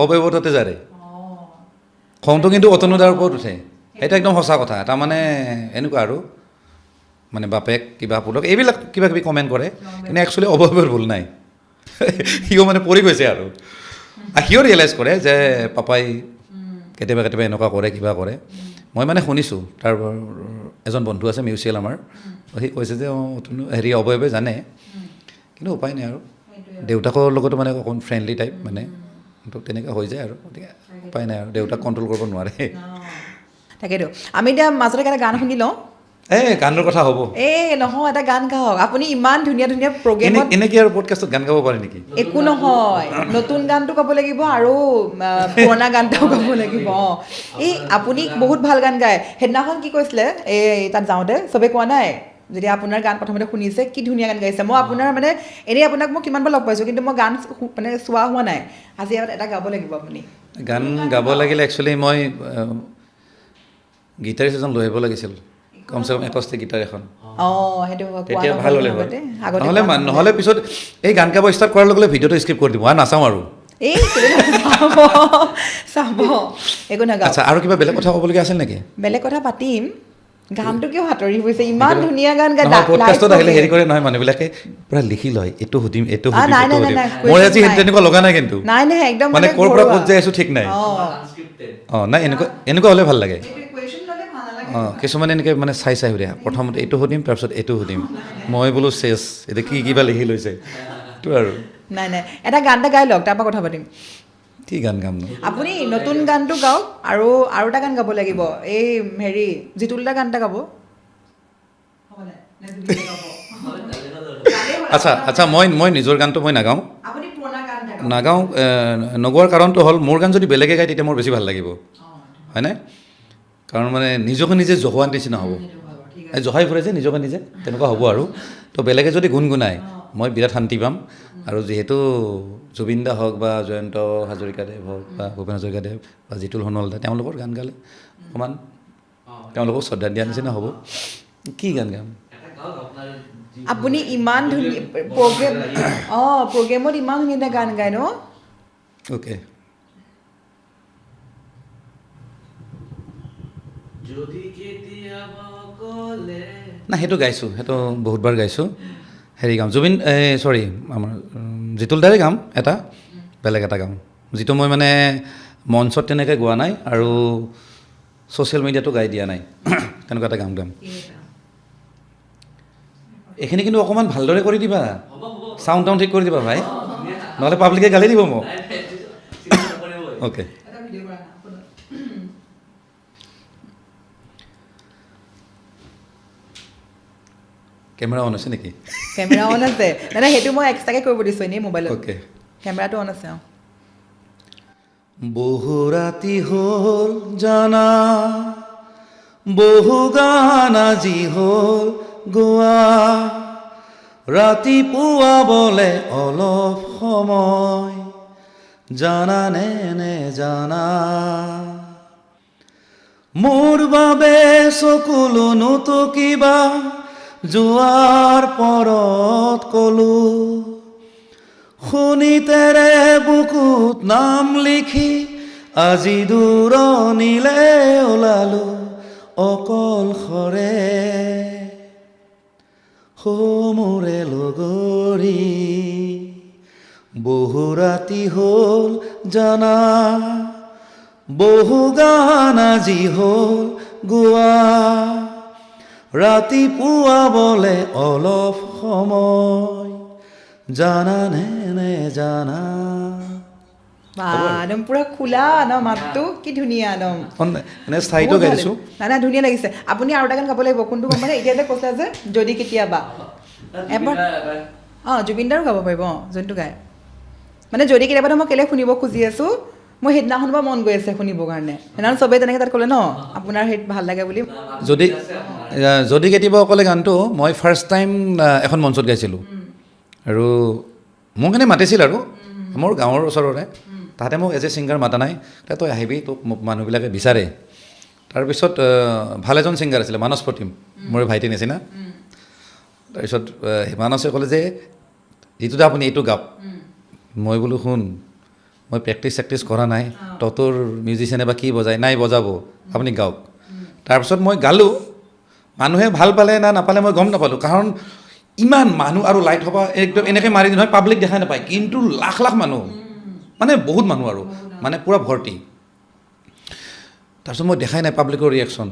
অবয়ৱৰ তাতে জাৰে খংটো কিন্তু অতনুদাৰ ওপৰত উঠে সেইটো একদম সঁচা কথা তাৰমানে এনেকুৱা আৰু মানে বাপেক কিবা পুলক এইবিলাক কিবা কিবি কমেণ্ট কৰে কিন্তু একচুৱেলি অবয়ৱৰ ভুল নাই সিও মানে পৰি গৈছে আৰু সিও ৰিয়েলাইজ কৰে যে পাপাই কেতিয়াবা কেতিয়াবা এনেকুৱা কৰে কিবা কৰে মই মানে শুনিছোঁ তাৰ এজন বন্ধু আছে মিউচিয়েল আমাৰ সি কৈছে যে হেৰি অবয়ৱে জানে কিন্তু উপায় নাই আৰু দেউতাকৰ লগতো মানে অকণ ফ্ৰেণ্ডলি টাইপ মানে তেনেকুৱা হৈ যায় আৰু গতিকে উপায় নাই আৰু দেউতাক কণ্ট্ৰল কৰিব নোৱাৰে তাকেতো আমি এতিয়া মাজতে এটা গান শুনি লওঁ গানৰ কথা হ'ব নহয় এটা গান গাওক আপুনি ইমান ধুনীয়া ধুনীয়া প্ৰগ্ৰেমত এনেকৈ আৰু পডকাষ্টত গান গাব পাৰে নেকি একো নহয় নতুন গানটো গাব লাগিব আৰু পুৰণা গানটাও গাব লাগিব এই আপুনি বহুত ভাল গান গায় সেইদিনাখন কি কৈছিলে এই তাত যাওঁতে চবে কোৱা নাই যেতিয়া আপোনাৰ গান প্ৰথমতে শুনিছে কি ধুনীয়া গান গাইছে মই আপোনাৰ মানে এনেই আপোনাক মই কিমানবাৰ লগ পাইছোঁ কিন্তু মই গান মানে চোৱা হোৱা নাই আজি এটা গাব লাগিব আপুনি গান গাব লাগিলে একচুৱেলি মই গীটাৰিষ্ট এজন লৈ আহিব লাগিছিল কমচে কম একষ্টিক গীটাৰ এখন সেইটো তেতিয়া ভাল হ'লে হয় নহ'লে পিছত এই গান গাব ষ্টাৰ্ট কৰাৰ লগে লগে ভিডিঅ'টো স্কিপ কৰি দিব আৰু নাচাওঁ আৰু চাব একো নাগাওঁ আচ্ছা আৰু কিবা বেলেগ কথা ক'বলগীয়া আছিল নেকি বেলেগ কথা পাতিম গানটো কিয় হাতৰি হৈছে ইমান ধুনীয়া গান গাই পডকাষ্টত আহিলে হেৰি কৰে নহয় মানুহবিলাকে পূৰা লিখি লয় এইটো সুধিম এইটো সুধিম মই আজি তেনেকুৱা লগা নাই কিন্তু নাই একদম মানে ক'ৰ পৰা ক'ত যাই আছোঁ ঠিক নাই নাই এনেকুৱা হ'লে ভাল লাগে কিছুমানে এনেকৈ মানে চাই সুধে প্ৰথমতে এইটো সুধিম তাৰপিছত এইটো সুধিম মই বোলো চেছ এতিয়া কিবা লিখি লৈছে এইটো আৰু নাই এটা গান এটা গাই লওক তাৰপৰা কথা পাতিম কি গান গাম আপুনি নতুন গানটো গাওক আৰু এটা গান গাব লাগিব এই হেৰি জিতুল দা গান এটা গাব আচ্ছা মই নিজৰ গানটো মই নাগাওঁ নগোৱাৰ কাৰণটো হ'ল মোৰ গান যদি বেলেগে গায় তেতিয়া মোৰ বেছি ভাল লাগিব হয়নে কাৰণ মানে নিজকে নিজে জহোৱাৰ নিচিনা হ'ব জহাই ফুৰে যে নিজকে নিজে তেনেকুৱা হ'ব আৰু তো বেলেগে যদি গুণগুণায় মই বিৰাট শান্তি পাম আৰু যিহেতু জুবিন দা হওক বা জয়ন্ত হাজৰিকাদেৱ হওক বা ভূপেন হাজৰিকাদেৱ বা জিতুল সোণোৱাল দা তেওঁলোকৰ গান গালে অকণমান তেওঁলোকক শ্ৰদ্ধা দিয়াৰ নিচিনা হ'ব কি গান গাম আপুনি ইমান ধুনীয়া প্ৰগ্ৰেমত ইমান ধুনীয়া গান গায় ন অ'কে না সেইটো গাইছোঁ সেইটো বহুতবাৰ গাইছোঁ হেৰি গাম জুবিন চৰি আমাৰ জিতুল দাৰে গাম এটা বেলেগ এটা গাম যিটো মই মানে মঞ্চত তেনেকৈ গোৱা নাই আৰু ছ'চিয়েল মিডিয়াতো গাই দিয়া নাই তেনেকুৱা এটা গাম এইখিনি কিন্তু অকণমান ভালদৰে কৰি দিবা চাউণ্ড টাউণ্ড ঠিক কৰি দিবা ভাই নহ'লে পাব্লিকে গালি দিব মোক অ'কে কেমেৰা অন হৈছে নেকি? কেমেৰা অন আছে দাদা, সেইটো মই এক্সট্ৰাকৈ কৰিব দিছোঁ এনেই মোবাইলত। অ'কে। কেমেৰাটো অন আছে। বহু ৰাতি হ'ল জানা, বহু গান আজি হ'ল গোৱা, ৰাতিপুৱা বলে অলপ সময় জানানে নে জানা, মোৰ বাবে চকুলোনো তো কিবা যোৱাৰ পৰত কলো, শুনিতেৰে বুকুত নাম লিখি আজি দূৰণিলে ওলালো অকলশৰে, মোৰে লগৰী বহু ৰাতি হ'ল জানা, বহু গান আজি হ'ল গোৱা, ৰাতিপুৱা বলে অলপ সময় জানানে নে জানা। একদম পুৰা খোলা ন মাতটো, কি ধুনীয়া একদম। এনে স্থায়ীটো গাই দিছোঁ। নাই ধুনীয়া লাগিছে। আপুনি আৰু এটা গান গাব লাগিব। কোনটো গম পালে? এতিয়া যে কৈছে যে যদি কেতিয়াবা এবাৰ জুবিন দাৰো গাব পাৰিব যোনটো গায়। মানে যদি কেতিয়াবাতো মই কেলৈ শুনিব খুজি আছোঁ, মই সেইদিনাখন পৰা মন গৈ আছে শুনিবৰ কাৰণে। সেইদিনাখন চবেই তেনেকৈ তাত ক'লে ন আপোনাৰ সেই ভাল লাগে বুলি। যদি কেতিয়াবা অকলে গানটো মই ফাৰ্ষ্ট টাইম এখন মঞ্চত গাইছিলোঁ, আৰু মোক এনে মাতিছিল আৰু মোৰ গাঁৱৰ ওচৰৰে, তাহাঁতে মোক এজ এ ছিংগাৰ মাতা নাই, তই আহিবি, তোক মানুহবিলাকে বিচাৰে। তাৰপিছত ভাল এজন ছিংগাৰ আছিলে মানস প্ৰতিম, মোৰ ভাইটি নিচিনা। তাৰপিছত মানসে ক'লে যে যিটোতে আপুনি এইটো গাওক। মই বোলো শুন, মই প্ৰেক্টিচ কৰা নাই, তহঁতৰ মিউজিচিয়ানে বা কি বজায়, নাই বজাব, আপুনি গাওক। তাৰপিছত মই গালোঁ, মানুহে ভাল পালে না নাপালে মই গম নাপালোঁ, কাৰণ ইমান মানুহ আৰু লাইট হ'ব একদম এনেকৈ মাৰি নহয়, পাব্লিক দেখাই নাপায়, কিন্তু লাখ লাখ মানুহ, মানে বহুত মানুহ আৰু মানে পূৰা ভৰ্তি। তাৰপিছত মই দেখাই নাই পাব্লিকৰ ৰিয়েকশ্যন।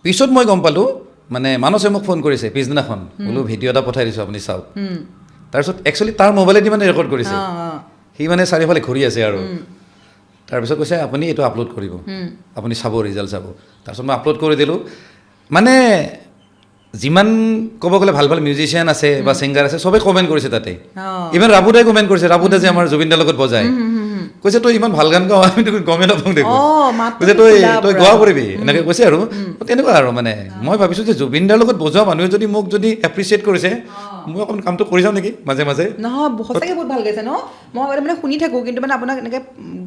পিছত মই গম পালোঁ, মানে মানসে মোক ফোন কৰিছে পিছদিনাখন, বোলো ভিডিঅ' এটা পঠাই দিছোঁ আপুনি চাওক। তাৰপিছত একচুৱেলি তাৰ মোবাইলেদি মানে ৰেকৰ্ড কৰিছে, সি মানে চাৰিওফালে ঘূৰি আছে আৰু। তাৰপিছত কৈছে আপুনি এইটো আপলোড কৰিব, আপুনি চাব, ৰিজাল্ট চাব। তাৰপিছত মই আপলোড কৰি দিলোঁ। মানে যিমান ক'ব গ'লে ভাল ভাল মিউজিচিয়ান আছে বা ছিংগাৰ আছে, চবেই কমেণ্ট কৰিছে তাতে। ইভেন ৰাবুদাই কমেণ্ট কৰিছে, ৰাবুদা যে আমাৰ জুবিন দাৰ লগত বজায়, কৈছে তই ইমান ভাল গান গাৱ, আমি গমেই নাপাওঁ দেখোন, কৈছে তই গোৱা কৰিবি, এনেকৈ কৈছে আৰু। তেনেকুৱা আৰু মানে মই ভাবিছোঁ যে জুবিন দাৰ লগত বজোৱা মানুহে যদি মোক যদি এপ্ৰিচিয়েট কৰিছে, মই অকণ কামটো কৰি যাওঁ নেকি মাজে মাজে। নহয় সঁচাকৈ বহুত ভাল গাইছে ন, মই মানে শুনি থাকোঁ, কিন্তু মানে আপোনাক এনেকৈ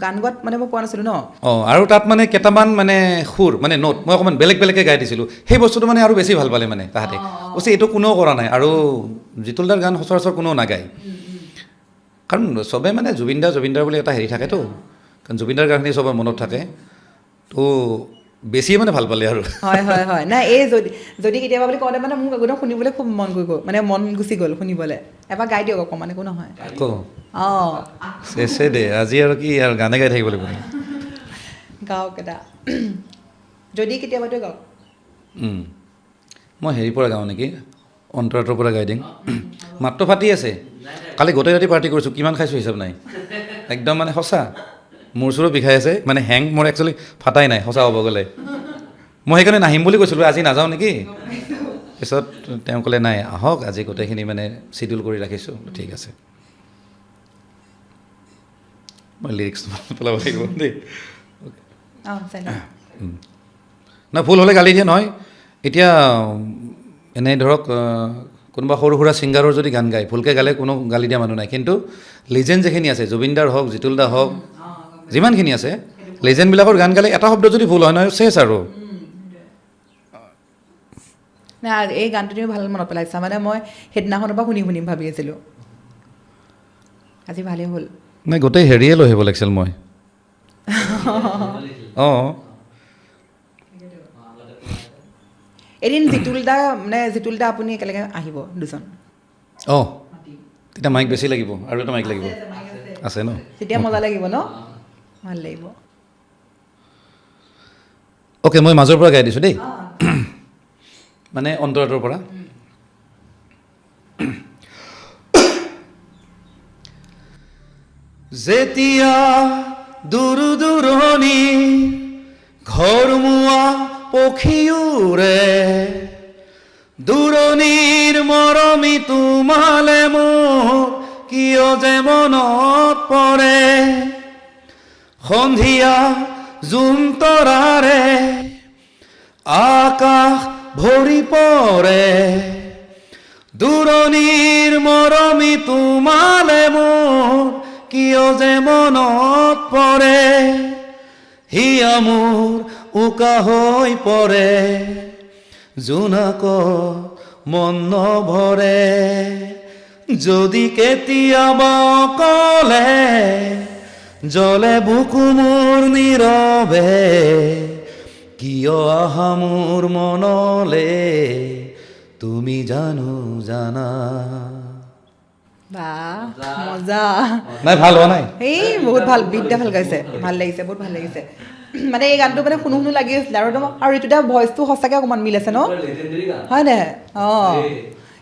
গান গোৱাত মানে মই পোৱা নাছিলোঁ ন। আৰু তাত মানে কেইটামান মানে সুৰ মানে নোট মই অকণমান বেলেগ বেলেগকৈ গাই দিছিলোঁ, সেই বস্তুটো মানে আৰু বেছি ভাল পালে মানে তাহাঁতে। কৈছে এইটো কোনেও কৰা নাই, আৰু জিতুল দাৰ গান সচৰাচৰ কোনেও নাগায়, কাৰণ চবে মানে জুবিন দাৰ বুলি এটা হেৰি থাকেতো, কাৰণ জুবিন দাৰ গানখিনি চবৰ মনত থাকে, তো বেছিয়ে মানে ভাল পালে আৰু। হয় নাই, এই যদি কেতিয়াবা বুলি কওঁতে মানে মোক একদম শুনিবলৈ খুব মন গৈ গ'ল, মানে মন গুচি গ'ল শুনিবলৈ। এবাৰ গাই দিয়ক অকণমান, একো নহয়। চেছে দে আজি আৰু কি আৰু গানে গাই থাকিব লাগিব। গাওক এটা, যদি কেতিয়াবাতো গাওক। মই হেৰিৰ পৰা গাওঁ নেকি, অন্তৰাটোৰ পৰা গাই দিম। মাতটো ফাটি আছে, কালি গোটেই ৰাতি পাৰ্টি কৰিছোঁ, কিমান খাইছোঁ হিচাপ নাই, একদম মানে সঁচা। মোৰ চোৰো বিষাই আছে, মানে হেং মোৰ একচুৱেলি ফাটাই নাই সঁচা হ'ব গ'লে। মই সেইকাৰণে নাহিম বুলি কৈছিলোঁ, আজি নাযাওঁ নেকি। পিছত তেওঁ ক'লে নাই আহক, আজি গোটেইখিনি মানে চিডিউল কৰি ৰাখিছোঁ, ঠিক আছে। মই লিৰিক্স পেলাব লাগিব দেই। নাই ভুল হ'লে গালি দিয়ে নহয়। এতিয়া এনেই ধৰক কোনোবা সৰু সুৰা ছিংগাৰৰ যদি গান গায়, ভুলকৈ গালে কোনো গালি দিয়া মানুহ নাই, কিন্তু লিজেণ্ড যিখিনি আছে, জুবিন দাৰ হওক, জিতুল দা হওক, যিমানখিনি আছে লেজেণ্ডবিলাকৰ গান গালে এটা শব্দ যদি ভুল হয় নহয় চেছ আৰু। নাই এই গানটো তুমি ভাল মনত পেলাইছা, মানে মই সেইদিনাখনৰ পৰা শুনিম ভাবি আছিলোঁ, আজি ভালেই হ'ল। নাই গোটেই হেৰিয়ে লৈ আহিব লাগিছিল মই। এদিন জিতুল দা আপুনি একেলগে আহিব দুজন। তেতিয়া মাইক বেছি লাগিব, আৰু এটা মাইক লাগিব, আছে ন, তেতিয়া মজা লাগিব ন, ভাল লাগিব। অ'কে, মই মাজৰ পৰা গাই দিছোঁ দেই, মানে অন্তৰাটোৰ পৰা। যেতিয়া দূৰ দূৰণি ঘৰমুৱা পক্ষী উৰে, দূৰণিৰ তোমালে মোৰ কিয় যে মনত পৰে সন্ধিয়া জোন তৰাৰে আকাশ ভৰি পৰে দূৰণিৰ মৰমী তোমালে মোৰ কিয় যে মনত পৰে হিয়া মোৰ উকা হৈ পৰে জোনাক মন নভৰে যদি কেতিয়াবা অকলে জ্বলে বুকু মোৰ নীৰৱে কিয় আহা মোৰ মনলে তুমি জানা বাহ মজা নাই ভাল হোৱা নাই এই বহুত ভাল বিদ্যা ভাল গাইছে ভাল লাগিছে বহুত ভাল লাগিছে মানে এই গানটো মানে শুনো শুনো লাগি আছিলে আৰু ঋতুদাৰ ভইচটো সঁচাকৈ অকণমান মিল আছে ন legendary গান। হয় নে অঁ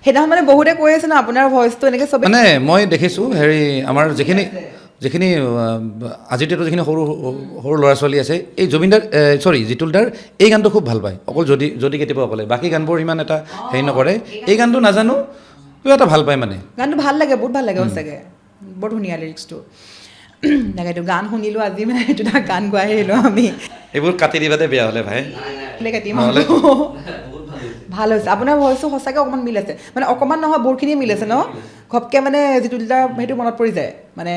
সেইদিনাখন মানে বহুতে কৈ আছে ন আপোনাৰ ভইচটো এনেকৈ চবেই মানে মই দেখিছোঁ হেৰি আমাৰ যিখিনি আজিৰ ডেটত যিখিনি সৰু সৰু ল'ৰা ছোৱালী আছে এই জুবিনদাৰ জিতুলদাৰ এই গানটো খুব ভাল পায় অকল যদি কেতিয়াবা অকলে বাকী গানবোৰ ইমান এটা হেৰি নকৰে এই গানটো নাজানো কিবা এটা ভাল পায় মানে গানটো ভাল লাগে বহুত ভাল লাগে সঁচাকৈ বৰ ধুনীয়া লিৰিক্সটো তাকেতো গান শুনিলোঁ আজি মানে এইটো গান গোৱাই আহিলোঁ আমি এইবোৰ কাটি দিবাতে বেয়া হ'লে ভাই কাটিম নহ'লে- বহুত ভাল হৈছে। ভাল হৈছে আপোনাৰ ভইচটো সঁচাকৈ অকণমান মিল আছে মানে অকণমান নহয় বহুতখিনিয়ে মিল আছে ন ঘপকৈ মানে যিটো সেইটো মনত পৰি যায় মানে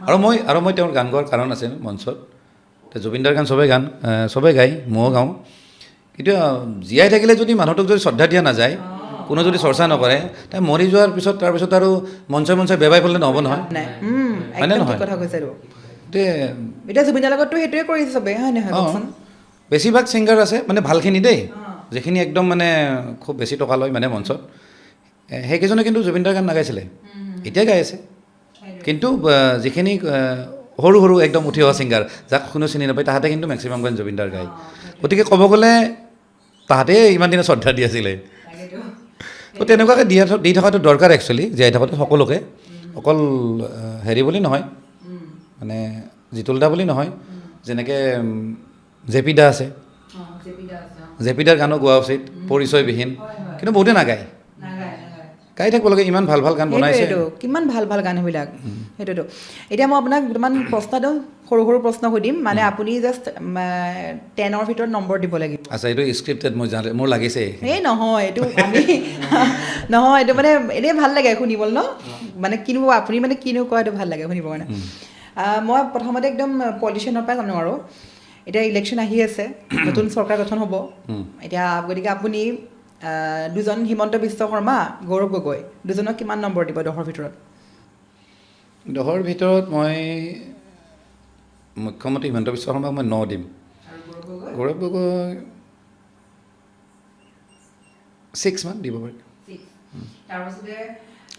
আৰু মই তেওঁৰ গান গোৱাৰ কাৰণ আছে মঞ্চত জুবিনদাৰ গান চবেই গায় ময়ো গাওঁ কিন্তু জীয়াই থাকিলে যদি মানুহটোক যদি শ্ৰদ্ধা দিয়া নাযায় কোনো যদি চৰ্চা নকৰে তাই মৰি যোৱাৰ পিছত তাৰপিছত আৰু মঞ্চই বেবাই পেলালে নহ'ব নহয় নাই হয়নে একদম নহয়? ঠিক কথা কৈছে আৰু গতিকে এতিয়া জুবিনৰ লগততো সেইটোৱে কৰিছে চবেই হয় নহয় কওকচোন বেছিভাগ ছিংগাৰ আছে মানে ভালখিনি দেই যিখিনি একদম মানে খুব বেছি টকা লয় মানে মঞ্চত সেইকেইজনে কিন্তু জুবিনদাৰ গান নাগাইছিলে এতিয়া গাই আছে কিন্তু যিখিনি সৰু সৰু একদম উঠি অহা ছিংগাৰ যাক কোনো চিনি নাপায় তাহাঁতে কিন্তু মেক্সিমাম গান জুবিনদাৰ গায় গতিকে ক'ব গ'লে তাহাঁতে ইমান দিনে শ্ৰদ্ধা দি আছিলে তো তেনেকুৱাকৈ দি থকাটো দৰকাৰ একচুৱেলি জীয়াই থাকোঁতে সকলোকে অকল হেৰি বুলি নহয় মানে জিতুলদা বুলি নহয় যেনেকৈ জেপি দা আছে জেপি দাৰ গানো গোৱা উচিত পৰিচয়বিহীন কিন্তু বহুতে নাগায় গাই থাকিব লাগে ইমান ভাল ভাল গান বনাইছে সেইটোৱেতো কিমান ভাল ভাল গান সেইবিলাক সেইটোতো এতিয়া মই আপোনাক দুটামান প্ৰশ্ন দিওঁ সৰু সৰু প্ৰশ্ন সুধিম মানে আপুনি জাষ্ট 10ৰ ভিতৰত নম্বৰ দিব লাগিব আচ্ছা এইটো স্ক্ৰিপ্টেড মোৰ লাগিছে এই নহয় এইটো আমি নহয় এইটো মানে এনেই ভাল লাগে শুনিবলৈ ন মানে কিনো আপুনি মানে কিনো কয় এইটো ভাল লাগে শুনিব কাৰণে মই প্ৰথমতে একদম পলিটিচিয়ানৰ পৰাই জানো আৰু এতিয়া ইলেকশ্যন আহি আছে নতুন চৰকাৰ গঠন হ'ব এতিয়া গতিকে আপুনি দুজন হিমন্ত বিশ্ব শৰ্মা গৌৰৱ গগৈ দুজনক কিমান নম্বৰ দিব 10ৰ ভিতৰত 10ৰ ভিতৰত মই মুখ্যমন্ত্ৰী হিমন্ত বিশ্ব শৰ্মাক মই 9 দিম গৌৰৱ গগৈ 6 মান দিব পাৰি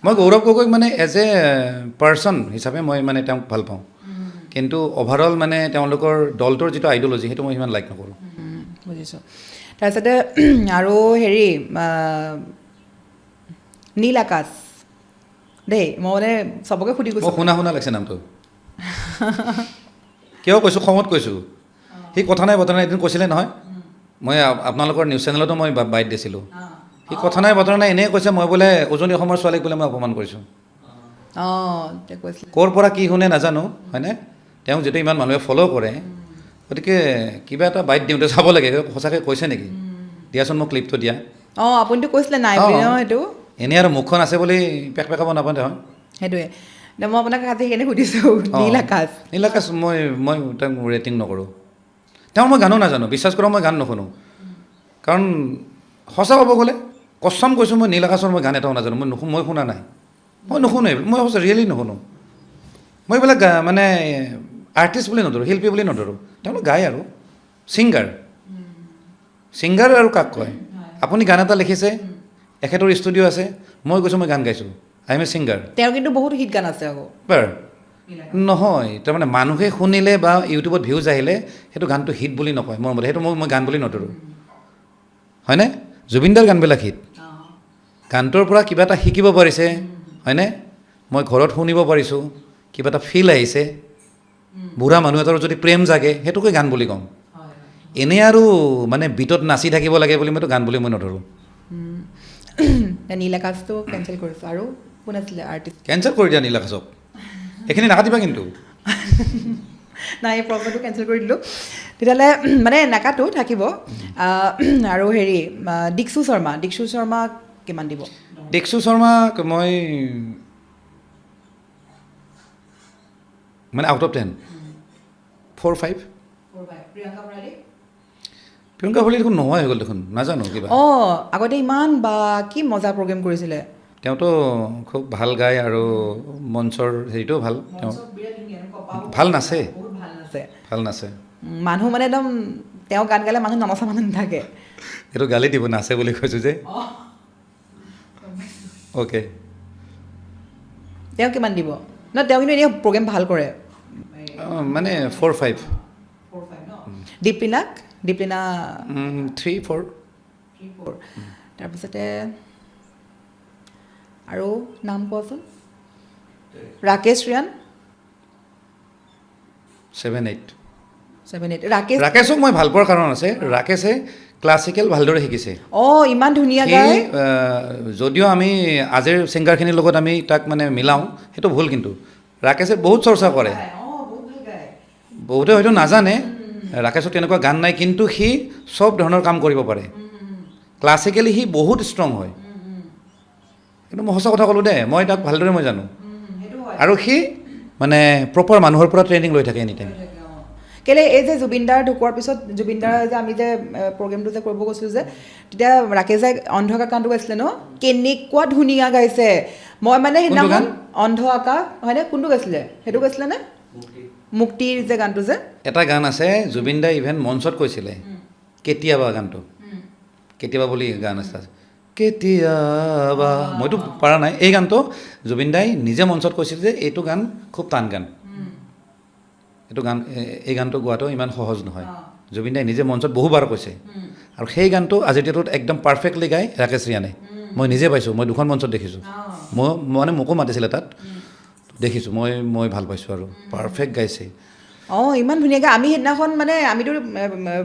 মই গৌৰৱ গগৈক মানে এজ এ পাৰ্চন হিচাপে মই মানে তেওঁক ভাল পাওঁ কিন্তু অভাৰঅল মানে তেওঁলোকৰ দলটোৰ যিটো আইডিঅ'লজি সেইটো মই সিমান লাইক নকৰোঁ বুজিছোঁ তাৰপিছতে আৰু হেৰি নীল আকাশ দেই মই মানে চবকে সুধি মই কৈছোঁ শুনা লাগিছে নামটো কিয় কৈছোঁ খঙত কৈছোঁ সি কথা নাই বতৰা নাই এদিন কৈছিলে নহয় মই আপোনালোকৰ নিউজ চেনেলতো মই বাইট দিছিলোঁ সি কথা নাই বতৰা নাই এনেই কৈছে মই বোলে উজনি অসমৰ ছোৱালীক বোলে মই অপমান কৰিছোঁ অঁ তেওঁ কৈছিলে ক'ৰ পৰা কি শুনে নাজানো হয়নে তেওঁক যিটো ইমান মানুহে ফ'ল' কৰে গতিকে কিবা এটা বাইট দিওঁতে চাব লাগে সঁচাকৈ কৈছে নেকি দিয়াচোন মোক ক্লিপটো দিয়া অঁ আপুনিতো কৈছিলে নাই বুলি ন সেইটো এনেই আৰু মুখখন আছে বুলি পেক পেকাব নাপায় নহয় সেইটোৱে মই আপোনাক আজি সেইকাৰণে সুধিছোঁ নীল আকাশ নীল আকাশ মই তেওঁক ৰেটিং নকৰোঁ তেওঁ মই গানো নাজানো বিশ্বাস কৰক মই গান নুশুনো কাৰণ সঁচা ক'ব গ'লে কচম কৈছোঁ মই নীল আকাশৰ মই গান এটাও নাজানো মই শুনা নাই মই নুশুনো মই সঁচা ৰিয়েলি নুশুনো মই এইবিলাক মানে আৰ্টিষ্ট বুলি নধৰোঁ শিল্পী বুলি নধৰোঁ তেওঁলোক গায় আৰু ছিংগাৰ আৰু কাক কয় আপুনি গান এটা লিখিছে এখেতৰ ষ্টুডিঅ' আছে মই কৈছোঁ মই গান গাইছোঁ আই এম এ ছিংগাৰ তেওঁৰ কিন্তু বহুত হিট গান আছে আকৌ বাৰ নহয় তাৰমানে মানুহে শুনিলে বা ইউটিউবত ভিউজ আহিলে সেইটো গানটো হিট বুলি নকয় মোৰ মতে সেইটো মই গান বুলি নধৰোঁ হয়নে জুবিনদাৰ গানবিলাক হিট গানটোৰ পৰা কিবা এটা শিকিব পাৰিছে হয়নে মই ঘৰত শুনিব পাৰিছোঁ কিবা এটা ফিল আহিছে বুঢ়া মানুহ এটাৰ যদি প্ৰেম জাগে সেইটোকে গান বুলি ক'ম এনেই আৰু মানে বিটত নাচি থাকিব লাগে বুলি মইতো গান বুলি মই নধৰোঁ নীল আকাশটো কেঞ্চেল কৰিছোঁ আৰু কোন আছিলে আৰ্টিষ্ট কেঞ্চেল কৰি দিয়া নীল আকাশক এইখিনি নাকাটিবা কিন্তু নাই এই প্ৰগ্ৰামটো কেঞ্চেল কৰি দিলোঁ তেতিয়াহ'লে মানে নাকাটো থাকিব আৰু হেৰি দীক্ষু শৰ্মাক কিমান দিব দীক্ষু শৰ্মাক মই মানে আউট অফ 10 4-5 প্ৰিয়ংকা ভৰালী দেখোন নোহোৱাই হৈ গ'ল দেখোন নাজানো কিবা আগতে ইমান বা কি মজা প্ৰগ্ৰেম কৰিছিলে তেওঁতো খুব ভাল গায় আৰু মঞ্চৰ হেৰিটোও ভাল তেওঁ ভাল নাচে ভাল নাচে মানুহ মানে একদম তেওঁ গান গালে মানুহ নমচা মানুহ নাথাকে এইটো গালি দিব নাচে বুলি কৈছোঁ যে অ'কে তেওঁ কিমান দিব ন তেওঁ কিন্তু এনেই প্ৰগ্ৰেম ভাল কৰে মানে 4-5 দীপলিনা 3-4 তাৰপিছতে আৰু নাম কোৱাচোন ৰাকেশ ৰিয়ান 7-8 ৰাকেশ ৰাকেশক মই ভাল পোৱাৰ কাৰণ আছে ৰাকেশে ক্লাছিকেল ভালদৰে শিকিছে ইমান ধুনীয়া সি গায় যদিও আমি আজিৰ ছিংগাৰখিনিৰ লগত আমি তাক মানে মিলাওঁ সেইটো ভুল কিন্তু ৰাকেশে বহুত চৰ্চা কৰে বহুতে হয়তো নাজানে ৰাকেশৰ তেনেকুৱা গান নাই কিন্তু সি চব ধৰণৰ কাম কৰিব পাৰে ক্লাছিকেলি সি বহুত ষ্ট্ৰং হয় কিন্তু মই সঁচা কথা ক'লোঁ দে মই তাক ভালদৰে মই জানো আৰু সি মানে প্ৰপাৰ মানুহৰ পৰা ট্ৰেইনিং লৈ থাকে এনি টাইম কেলে এই যে জুবিনদাৰ ঢুকোৱাৰ পিছত জুবিনদাৰ যে আমি যে প্ৰগ্ৰেমটো যে কৰিব গৈছিলোঁ যে তেতিয়া ৰাকেশে অন্ধকাৰ গানটো গাইছিলে ন কেনেকুৱা ধুনীয়া গাইছে মই মানে সেইদিনাখন অন্ধ আকা হয়নে কোনটো গাইছিলে সেইটো গাইছিলে নে মুক্তিৰ যে গানটো যে এটা গান আছে জুবিনদাই ইভেন মঞ্চত কৈছিলে কেতিয়াবা গানটো কেতিয়াবা বুলি গান আছে কেতিয়াবা মইতো পৰা নাই এই গানটো জুবিনদাই নিজে মঞ্চত কৈছিল যে এইটো গান খুব টান গান এইটো গান এই গানটো গোৱাটো ইমান সহজ নহয় জুবিনদাই নিজে মঞ্চত বহুবাৰ কৈছে আৰু সেই গানটো আজিৰ ডেটত একদম পাৰফেক্টলি গায় ৰাকেশ ৰিয়ানে মই নিজে পাইছোঁ মই দুখন মঞ্চত দেখিছোঁ মই মানে মোকো মাতিছিলে তাত দেখিছোঁ মই ভাল পাইছোঁ আৰু পাৰফেক্ট গাইছে ইমান ধুনীয়াকৈ আমি সেইদিনাখন মানে আমিতো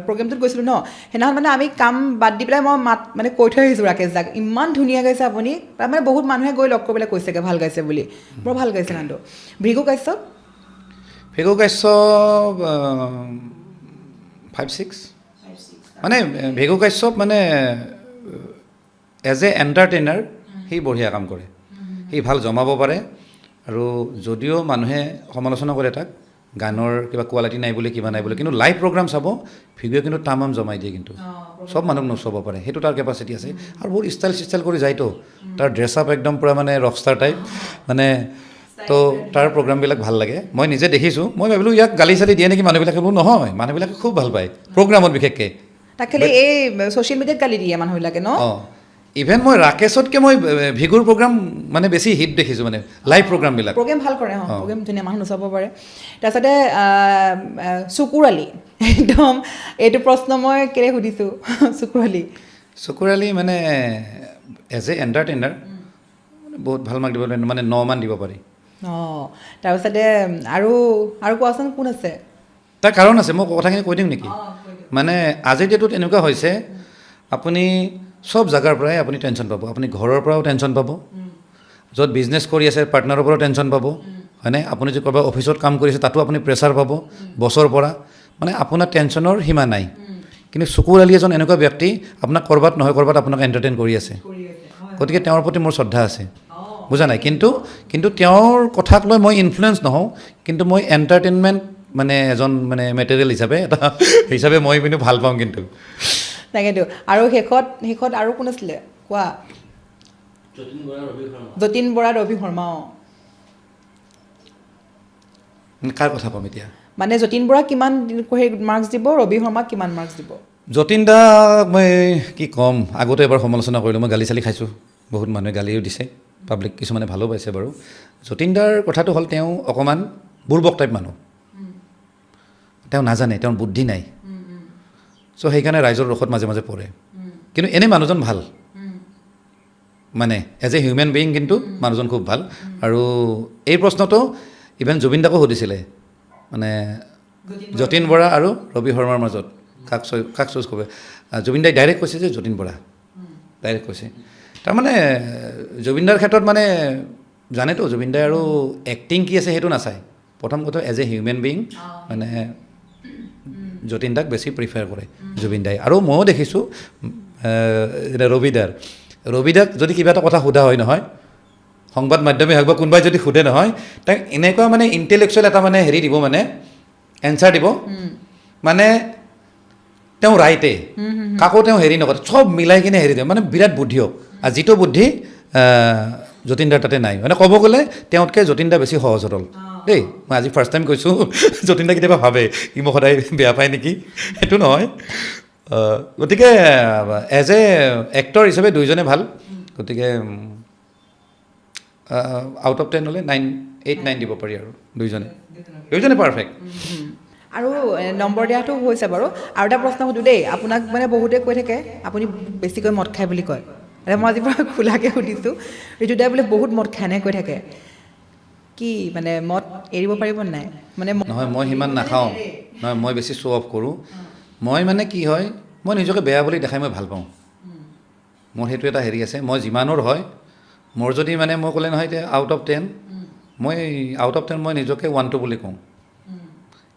প্ৰগ্ৰেমটোত গৈছিলোঁ ন সেইদিনাখন মানে আমি কাম বাদ দি পেলাই মই মানে কৈ থৈ আহিছোঁ ৰাকেশ দাক ইমান ধুনীয়া গাইছে আপুনি তাৰমানে বহুত মানুহে গৈ লগ কৰি পেলাই কৈছেগৈ ভাল গাইছে বুলি বৰ ভাল গাইছে গানটো ভৃগু কাশ্যপ 5-6 মানে ভৃগু কাশ্যপ মানে এজ এ এণ্টাৰটেইনাৰ সি বঢ়িয়া কাম কৰে সি ভাল জমাব পাৰে আৰু যদিও মানুহে সমালোচনা কৰে তাক গানৰ কিবা কোৱালিটি নাই বুলি কিবা নাই বুলি কিন্তু লাইভ প্ৰগ্ৰাম চাব ভৃগুৱে কিন্তু তামাম জমাই দিয়ে কিন্তু চব মানুহক নচাব পাৰে সেইটো তাৰ কেপাচিটি আছে আৰু বহুত ষ্টাইল কৰি যায়তো তাৰ ড্ৰেছ আপ একদম পূৰা মানে ৰকষ্টাৰ টাইপ মানে তো তাৰ প্ৰগ্ৰামবিলাক ভাল লাগে মই নিজে দেখিছোঁ মই ভাবিলোঁ ইয়াক গালি চালি দিয়ে নেকি মানুহবিলাকে বোলো নহয় মানুহবিলাকে খুব ভাল পায় প্ৰগ্ৰামত বিশেষকৈ তাক খালি এই ছ'চিয়েল মিডিয়াত গালি দিয়ে মানুহবিলাকে ন ইভেন মই ৰাকেশতকৈ মই ভিগুৰ প্ৰগ্ৰাম মানে বেছি হিট দেখিছোঁ মানে লাইভ প্ৰগ্ৰামবিলাক প্ৰগ্ৰেম ভাল কৰে প্ৰগ্ৰেম ধুনীয়া মানুহ নচাব পাৰে তাৰপিছতে চকুৰ আলি একদম এইটো প্ৰশ্ন মই কেলৈ সুধিছোঁ চকুৰ আলি মানে এজ এ এণ্টাৰটেইনাৰ বহুত ভাল মাৰ্ক দিব পাৰি মানে 9 মান দিব পাৰি তাৰপিছতে আৰু কোৱাচোন কোন আছে তাৰ কাৰণ আছে মই কথাখিনি কৈ দিম নেকি মানে আজিৰ ডেটত এনেকুৱা হৈছে আপুনি চব জেগাৰ পৰাই আপুনি টেনশ্যন পাব আপুনি ঘৰৰ পৰাও টেনশ্যন পাব য'ত বিজনেছ কৰি আছে পাৰ্টনাৰৰ পৰাও টেনশ্যন পাব হয়নে আপুনি যদি ক'ৰবাত অফিচত কাম কৰিছে তাতো আপুনি প্ৰেছাৰ পাব বছৰ পৰা মানে আপোনাৰ টেনশ্যনৰ সীমা নাই কিন্তু চকুৰ আলি এজন এনেকুৱা ব্যক্তি আপোনাক ক'ৰবাত নহয় ক'ৰবাত আপোনাক এণ্টাৰটেইন কৰি আছে গতিকে তেওঁৰ প্ৰতি মোৰ শ্ৰদ্ধা আছে বুজা নাই কিন্তু তেওঁৰ কথাক লৈ মই ইনফ্লুৱেঞ্চ নহওঁ কিন্তু মই এণ্টাৰটেইনমেণ্ট মানে এজন মানে মেটেৰিয়েল হিচাপে মই কিন্তু ভাল পাওঁ কিন্তু তাকেতো আৰু শেষত আৰু কোন আছিলে কোৱা যতীন বৰা ৰবি শৰ্মা কাৰ কথা ক'ম এতিয়া মানে যতীন বৰা কিমান মাৰ্কছ দিব ৰবি শৰ্মাক কিমান মাৰ্কছ দিব যতীন দাক মই কি ক'ম আগতে এবাৰ সমালোচনা কৰিলোঁ মই গালি চালি খাইছোঁ বহুত মানুহে গালিও দিছে পাব্লিক কিছুমানে ভালো পাইছে বাৰু যতীন দাৰ কথাটো হ'ল তেওঁ অকণমান বুৰ্বক টাইপ মানুহ তেওঁ নাজানে তেওঁৰ বুদ্ধি নাই চ' সেইকাৰণে ৰাইজৰ ৰসত মাজে মাজে পৰে কিন্তু এনেই মানুহজন ভাল মানে এজ এ হিউমেন বিয়িং কিন্তু মানুহজন খুব ভাল আৰু এই প্ৰশ্নটো ইভেন জুবিন দাকো সুধিছিলে মানে যতীন বৰা আৰু ৰবি শৰ্মাৰ মাজত কাক চুজ কৰিব জুবিন দাই ডাইৰেক্ট কৈছে যে যতীন বৰা ডাইৰেক্ট কৈছে তাৰমানে জুবিনদাৰ ক্ষেত্ৰত মানে জানেতো জুবিনদাই আৰু এক্টিং কি আছে সেইটো নাচায় প্ৰথম কথা এজ এ হিউমেন বিং মানে যতীন দাক বেছি প্ৰিফাৰ কৰে জুবিনদাই আৰু ময়ো দেখিছোঁ ৰবিদাক যদি কিবা এটা কথা সোধা হয় নহয় সংবাদ মাধ্যমে হওক বা কোনোবাই যদি সোধে নহয় তাক এনেকুৱা মানে ইণ্টেলেকচুৱেল এটা মানে হেৰি দিব মানে এনচাৰ দিব মানে তেওঁ ৰাইটে কাকো তেওঁ হেৰি নকৰে চব মিলাই কিনে হেৰি দিয়ে মানে বিৰাট বুদ্ধি হওক আৰু যিটো বুদ্ধি যতীনদাৰ তাতে নাই মানে ক'ব গ'লে তেওঁতকৈ যতীনদা বেছি সহজ সৰল দেই মই আজি ফাৰ্ষ্ট টাইম কৈছোঁ যতীনদা কেতিয়াবা ভাবে ই মোক সদায় বেয়া পায় নেকি সেইটো নহয় গতিকে এজ এ এক্টৰ হিচাপে দুইজনে ভাল গতিকে আউট অফ 10 হ'লে 8-9 দিব পাৰি আৰু দুইজনে পাৰফেক্ট আৰু নম্বৰ দিয়াটো হৈছে বাৰু আৰু এটা প্ৰশ্ন সুধোঁ দেই আপোনাক মানে বহুতে কৈ থাকে আপুনি বেছিকৈ মদ খায় বুলি কয় মই আজিৰ পৰা খোলাকৈ সুধিছোঁ ঋতুদাই বোলে বহুত মদ খায় কৈ থাকে কি মানে মদ এৰিব পাৰিব নাই মানে নহয় মই সিমান নাখাওঁ নহয় মই বেছি শ্ব' অফ কৰোঁ মই মানে কি হয় মই নিজকে বেয়া বুলি দেখাই মই ভাল পাওঁ মোৰ সেইটো এটা হেৰি আছে মই যিমানৰ হয় মোৰ যদি মানে মই ক'লে নহয় এতিয়া আউট অফ 10 মই আউট অফ 10 মই নিজকে 1-2 বুলি কওঁ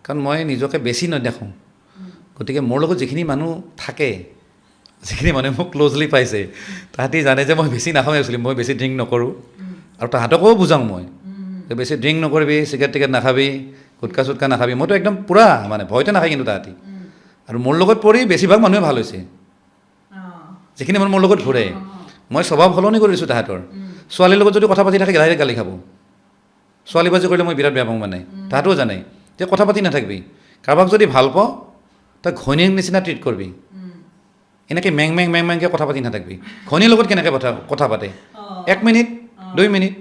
কাৰণ মই নিজকে বেছি নেদেখোঁ গতিকে মোৰ লগত যিখিনি মানুহ থাকে যিখিনি মানুহে মোক ক্ল'জলি পাইছে তাহাঁতি জানে যে মই বেছি নাখাওঁ একচুৱেলি মই বেছি ড্ৰিংক নকৰোঁ আৰু তাহাঁতকো বুজাওঁ মই যে বেছি ড্ৰিংক নকৰিবি চিগাৰেট টিকেট নাখাবি গুটকা চুটকা নাখাবি মইতো একদম পূৰা মানে ভয়তে নাখায় কিন্তু তাহাঁতি আৰু মোৰ লগত পৰি বেছিভাগ মানুহে ভাল হৈছে যিখিনি মানুহ মোৰ লগত ঘূৰে মই স্বভাৱ সলনি কৰি দিছোঁ তাহাঁতৰ ছোৱালীৰ লগত যদি কথা পাতি থাকে ডাইৰেক্ট গালি খাব ছোৱালীবাজি কৰিলে মই বিৰাট বেয়া পাওঁ মানে তাহাঁতেও জানে যে কথা পাতি নাথাকিবি কাৰোবাক যদি ভাল পাওঁ তই ঘৈণীয়েক নিচিনা ট্ৰিট কৰিবি এনেকৈ মেং মেংকৈ কথা পাতি নাথাকিবি ঘৈণীৰ লগত কেনেকৈ কথা পাতে 1 মিনিট 2 মিনিট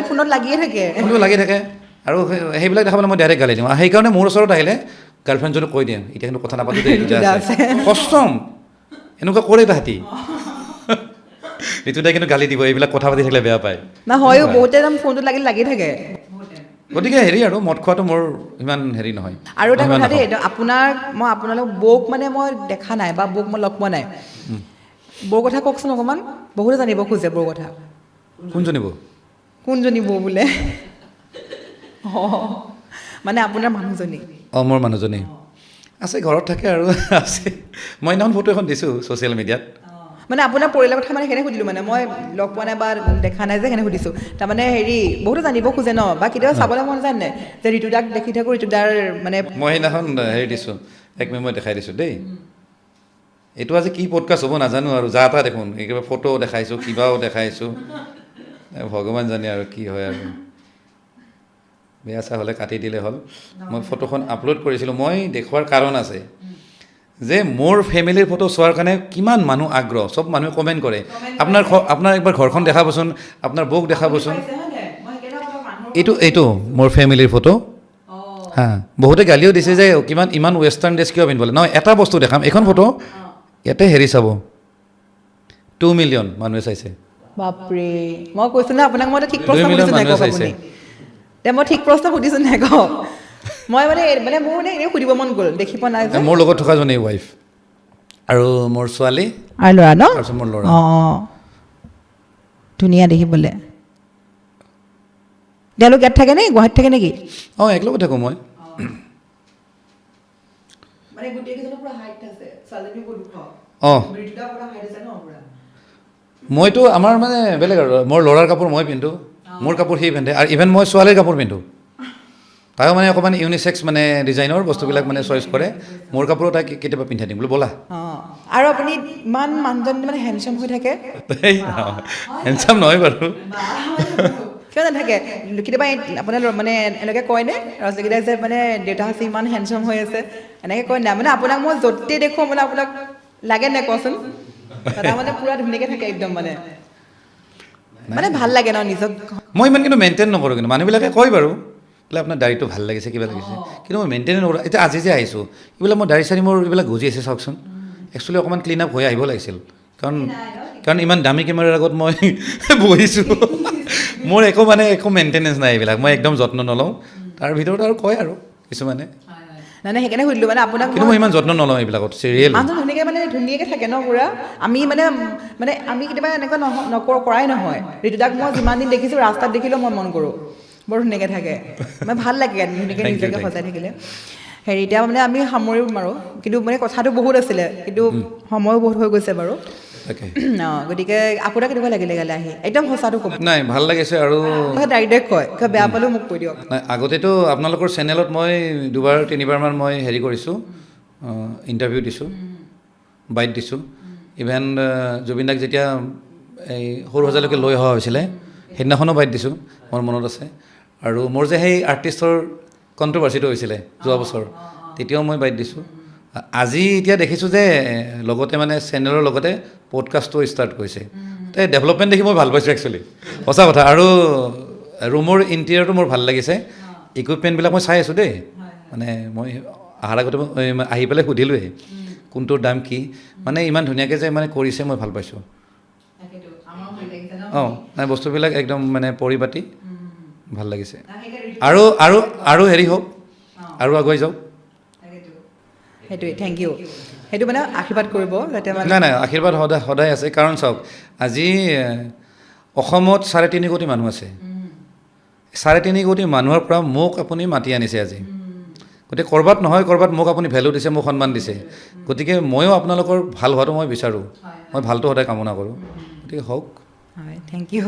ফোনত লাগিয়ে থাকে ফোনটো লাগি থাকে আৰু সেইবিলাক দেখাবলৈ মই ডাইৰেক্ট গালি দিওঁ আৰু সেইকাৰণে মোৰ ওচৰত আহিলে গাৰ্লফ্ৰেণ্ডজনক কৈ দিম এতিয়া কিন্তু কথা নাপাতো দেই কষ্টম এনেকুৱা কৰে তাহাঁতি ঋতুদাই কিন্তু গালি দিব এইবিলাক কথা পাতি থাকিলে বেয়া পায় না হয়ো বহুতে ফোনটো লাগি থাকে গতিকে হেৰি আৰু মদ খোৱাটো মোৰ ইমান হেৰি নহয় আৰু এটা কথা দেই মই আপোনালোক বৌক মানে মই দেখা নাই বা বৌক মই লগ পোৱা নাই বৌৰ কথা কওকচোন অকণমান বহুতে জানিব খোজে বৌৰ কথা কোনজনী বৌ বোলে মানে আপোনাৰ মানুহজনী মোৰ মানুহজনী আছে ঘৰত থাকে আৰু আছে মই সেইদিনাখন ফটো এখন দিছোঁ ছ'চিয়েল মিডিয়াত মানে আপোনাৰ পৰিয়ালৰ কথা মানে কেনেকৈ সুধিলোঁ মানে মই লগ পোৱা নাই বা দেখা নাই যে কেনেকৈ সুধিছোঁ তাৰমানে হেৰি বহুতো জানিব খোজে ন বা কেতিয়াবা চাবলৈ মন যায় নাই যে ঋতুদাক দেখি থাকোঁ ঋতুদাৰ মানে মই সেইদিনাখন হেৰি দিছোঁ মই দেখাই দিছোঁ দেই এইটো আজি কি পডকাষ্ট হ'ব নাজানো আৰু যা তা দেখোন একেবাৰে ফটো দেখাইছোঁ কিবাও দেখাইছোঁ ভগৱান জানে আৰু কি হয় আৰু বেয়া চা হ'লে কাটি দিলে হ'ল মই ফটোখন আপলোড কৰিছিলোঁ মই দেখুৱাৰ কাৰণ আছে যে মোৰ ফেমিলিৰ ফটো চোৱাৰ কাৰণে কিমান মানুহ আগ্ৰহ চব মানুহে কমেণ্ট কৰে আপোনাৰ একবাৰ ঘৰখন দেখাবচোন আপোনাৰ বৌক দেখাবচোন এইটো মোৰ ফেমিলিৰ ফটো হা বহুতে গালিও দিছে যে ইমান ৱেষ্টাৰ্ণ ড্ৰেছ কিয় পিন্ধিবলৈ নহয় এটা বস্তু দেখাম এইখন ফটো ইয়াতে হেৰি চাব 2 মিলিয়ন মানুহে চাইছে বাপৰে মই কৈছোঁ না আপোনাক মই ঠিক প্ৰশ্ন সুধিছোঁ নাই কওক আপুনি মই ঠিক প্ৰশ্ন সুধিছোঁ নাই কওক মই মানে মোৰ এনেই সুধিব মন গ'ল দেখি পোৱা নাই মোৰ লগত থকা জনী ৱাইফ আৰু মোৰ ছোৱালী আৰু ল'ৰা ন তাৰপিছত মোৰ ল'ৰা অঁ ধুনীয়া দেখিবলৈ তেওঁলোক ইয়াত থাকে নে গুৱাহাটীত থাকে নেকি অঁ একেলগত থাকোঁ মই অঁ মইতো আমাৰ মানে বেলেগ আৰু মোৰ ল'ৰাৰ কাপোৰ মই পিন্ধো মোৰ কাপোৰ সি পিন্ধে আৰু ইভেন মই ছোৱালীৰ কাপোৰ পিন্ধো তাইও মানে অকণমান ইউনিচেক্স মানে ডিজাইনৰ বস্তুবিলাক মানে চইচ কৰে মোৰ কাপোৰো তাই কেতিয়াবা পিন্ধাই দিম বোলো ব'লা আৰু আপুনি ইমান মানুহজন মানে হেণ্ডচাম হৈ থাকে হেণ্ডচাম নহয় বাৰু কিয় নাথাকে কেতিয়াবা আপোনাৰ মানে এনেকৈ কয়নে ৰজনীগীতাই যে মানে দেউতা হৈছে ইমান হেণ্ডচাম হৈ আছে এনেকৈ কয় নাই মানে আপোনাক মই য'তেই দেখোঁ মানে আপোনাক লাগে নাই কচোন দাদা মানে পূৰা ধুনীয়াকৈ থাকে একদম মানে ভাল লাগে ন নিজক মই ইমান কিন্তু মেইনটেইন নকৰোঁ কিন্তু মানুহবিলাকে কয় বাৰু বোলে আপোনাৰ দাড়িটো ভাল লাগিছে কিবা লাগিছে কিন্তু মই মেইনটেইন নকৰোঁ এতিয়া আজি যে আহিছোঁ এইবিলাক মই দাড়ি চাৰি মোৰ এইবিলাক গজি আছে চাওকচোন একচুৱেলি অকণমান ক্লিন আপ হৈ আহিব লাগিছিল কাৰণ ইমান দামী কেমেৰাৰ আগত মই বহিছোঁ মোৰ একো মেইনটেনেঞ্চ নাই এইবিলাক মই একদম যত্ন নলওঁ তাৰ ভিতৰত আৰু কয় আৰু কিছুমানে নাই সেইকাৰণে সুধিলোঁ মানে আপোনাক কিন্তু মই ইমান যত্ন নলওঁ এইবিলাকত চিৰিয়েল মানুহজন ধুনীয়াকৈ থাকে ন পুৰা আমি আমি কেতিয়াবা এনেকুৱা কৰাই নহয় ঋতুদাক মই যিমান দিন দেখিছোঁ ৰাস্তাত দেখিলেও মই মন কৰোঁ বৰ ধুনীয়াকৈ থাকে মানে ভাল লাগে ধুনীয়াকৈ নিজকে সজাই থাকিলে হেৰি এতিয়া মানে আমি সামৰিব মাৰোঁ কিন্তু মানে কথাটো বহুত আছিলে কিন্তু সময়ো বহুত হৈ গৈছে বাৰু তাকে গতিকে আপোনাক কেনেকুৱা লাগিলে গালে আহি একদম সঁচাটো ক'ব নাই ভাল লাগিছে আৰু ডাইৰেক্ট কয় বেয়া পালেও মোক কৈ দিয়ক নাই আগতেতো আপোনালোকৰ চেনেলত মই 2-3বাৰমান মই হেৰি কৰিছোঁ ইণ্টাৰভিউ দিছোঁ বাইট দিছোঁ ইভেন জুবিন দাক যেতিয়া এই সৰু সজালৈকে লৈ অহা হৈছিলে সেইদিনাখনো বাইট দিছোঁ মোৰ মনত আছে আৰু মোৰ যে সেই আৰ্টিষ্টৰ কণ্ট্ৰভাৰ্চিটো হৈছিলে যোৱা বছৰ তেতিয়াও মই বাইট দিছোঁ আজি এতিয়া দেখিছোঁ যে লগতে মানে চেনেলৰ লগতে পডকাষ্টো ষ্টাৰ্ট কৰিছে এই ডেভেলপমেণ্ট দেখি মই ভাল পাইছোঁ একচুৱেলি সঁচা কথা আৰু ৰুমৰ ইণ্টেৰিয়ৰটো মোৰ ভাল লাগিছে ইকুইপমেণ্টবিলাক মই চাই আছোঁ দেই মানে মই অহাৰ আগতে আহি পেলাই সুধিলোঁৱেই কোনটোৰ দাম কি মানে ইমান ধুনীয়াকৈ যে মানে কৰিছে মই ভাল পাইছোঁ অঁ নাই বস্তুবিলাক একদম মানে পৰিপাটি ভাল লাগিছে আৰু আৰু আৰু হেৰি হওক আৰু আগুৱাই যাওক সেইটোৱে থেংক ইউ সেইটো মানে আশীৰ্বাদ কৰিব যাতে মানে নাই আশীৰ্বাদ সদায় আছে কাৰণ চাওক আজি অসমত 3.5 কোটি মানুহ আছে 3.5 কোটি মানুহৰ পৰা মোক আপুনি মাতি আনিছে আজি গতিকে ক'ৰবাত নহয় ক'ৰবাত মোক আপুনি ভেলু দিছে মোক সন্মান দিছে গতিকে ময়ো আপোনালোকৰ ভাল হোৱাটো মই বিচাৰোঁ মই ভালটো সদায় কামনা কৰোঁ গতিকে হওক হয় থেংক ইউ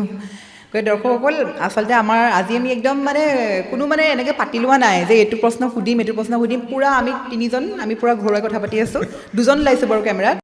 দৰ্শকসকল আচলতে আমাৰ আজি আমি একদম মানে কোনো মানে এনেকৈ পাতি লোৱা নাই যে এইটো প্ৰশ্ন সুধিম পূৰা আমি 3জন আমি পূৰা ঘৰুৱা কথা পাতি আছোঁ 2জন ওলাইছোঁ বাৰু কেমেৰাত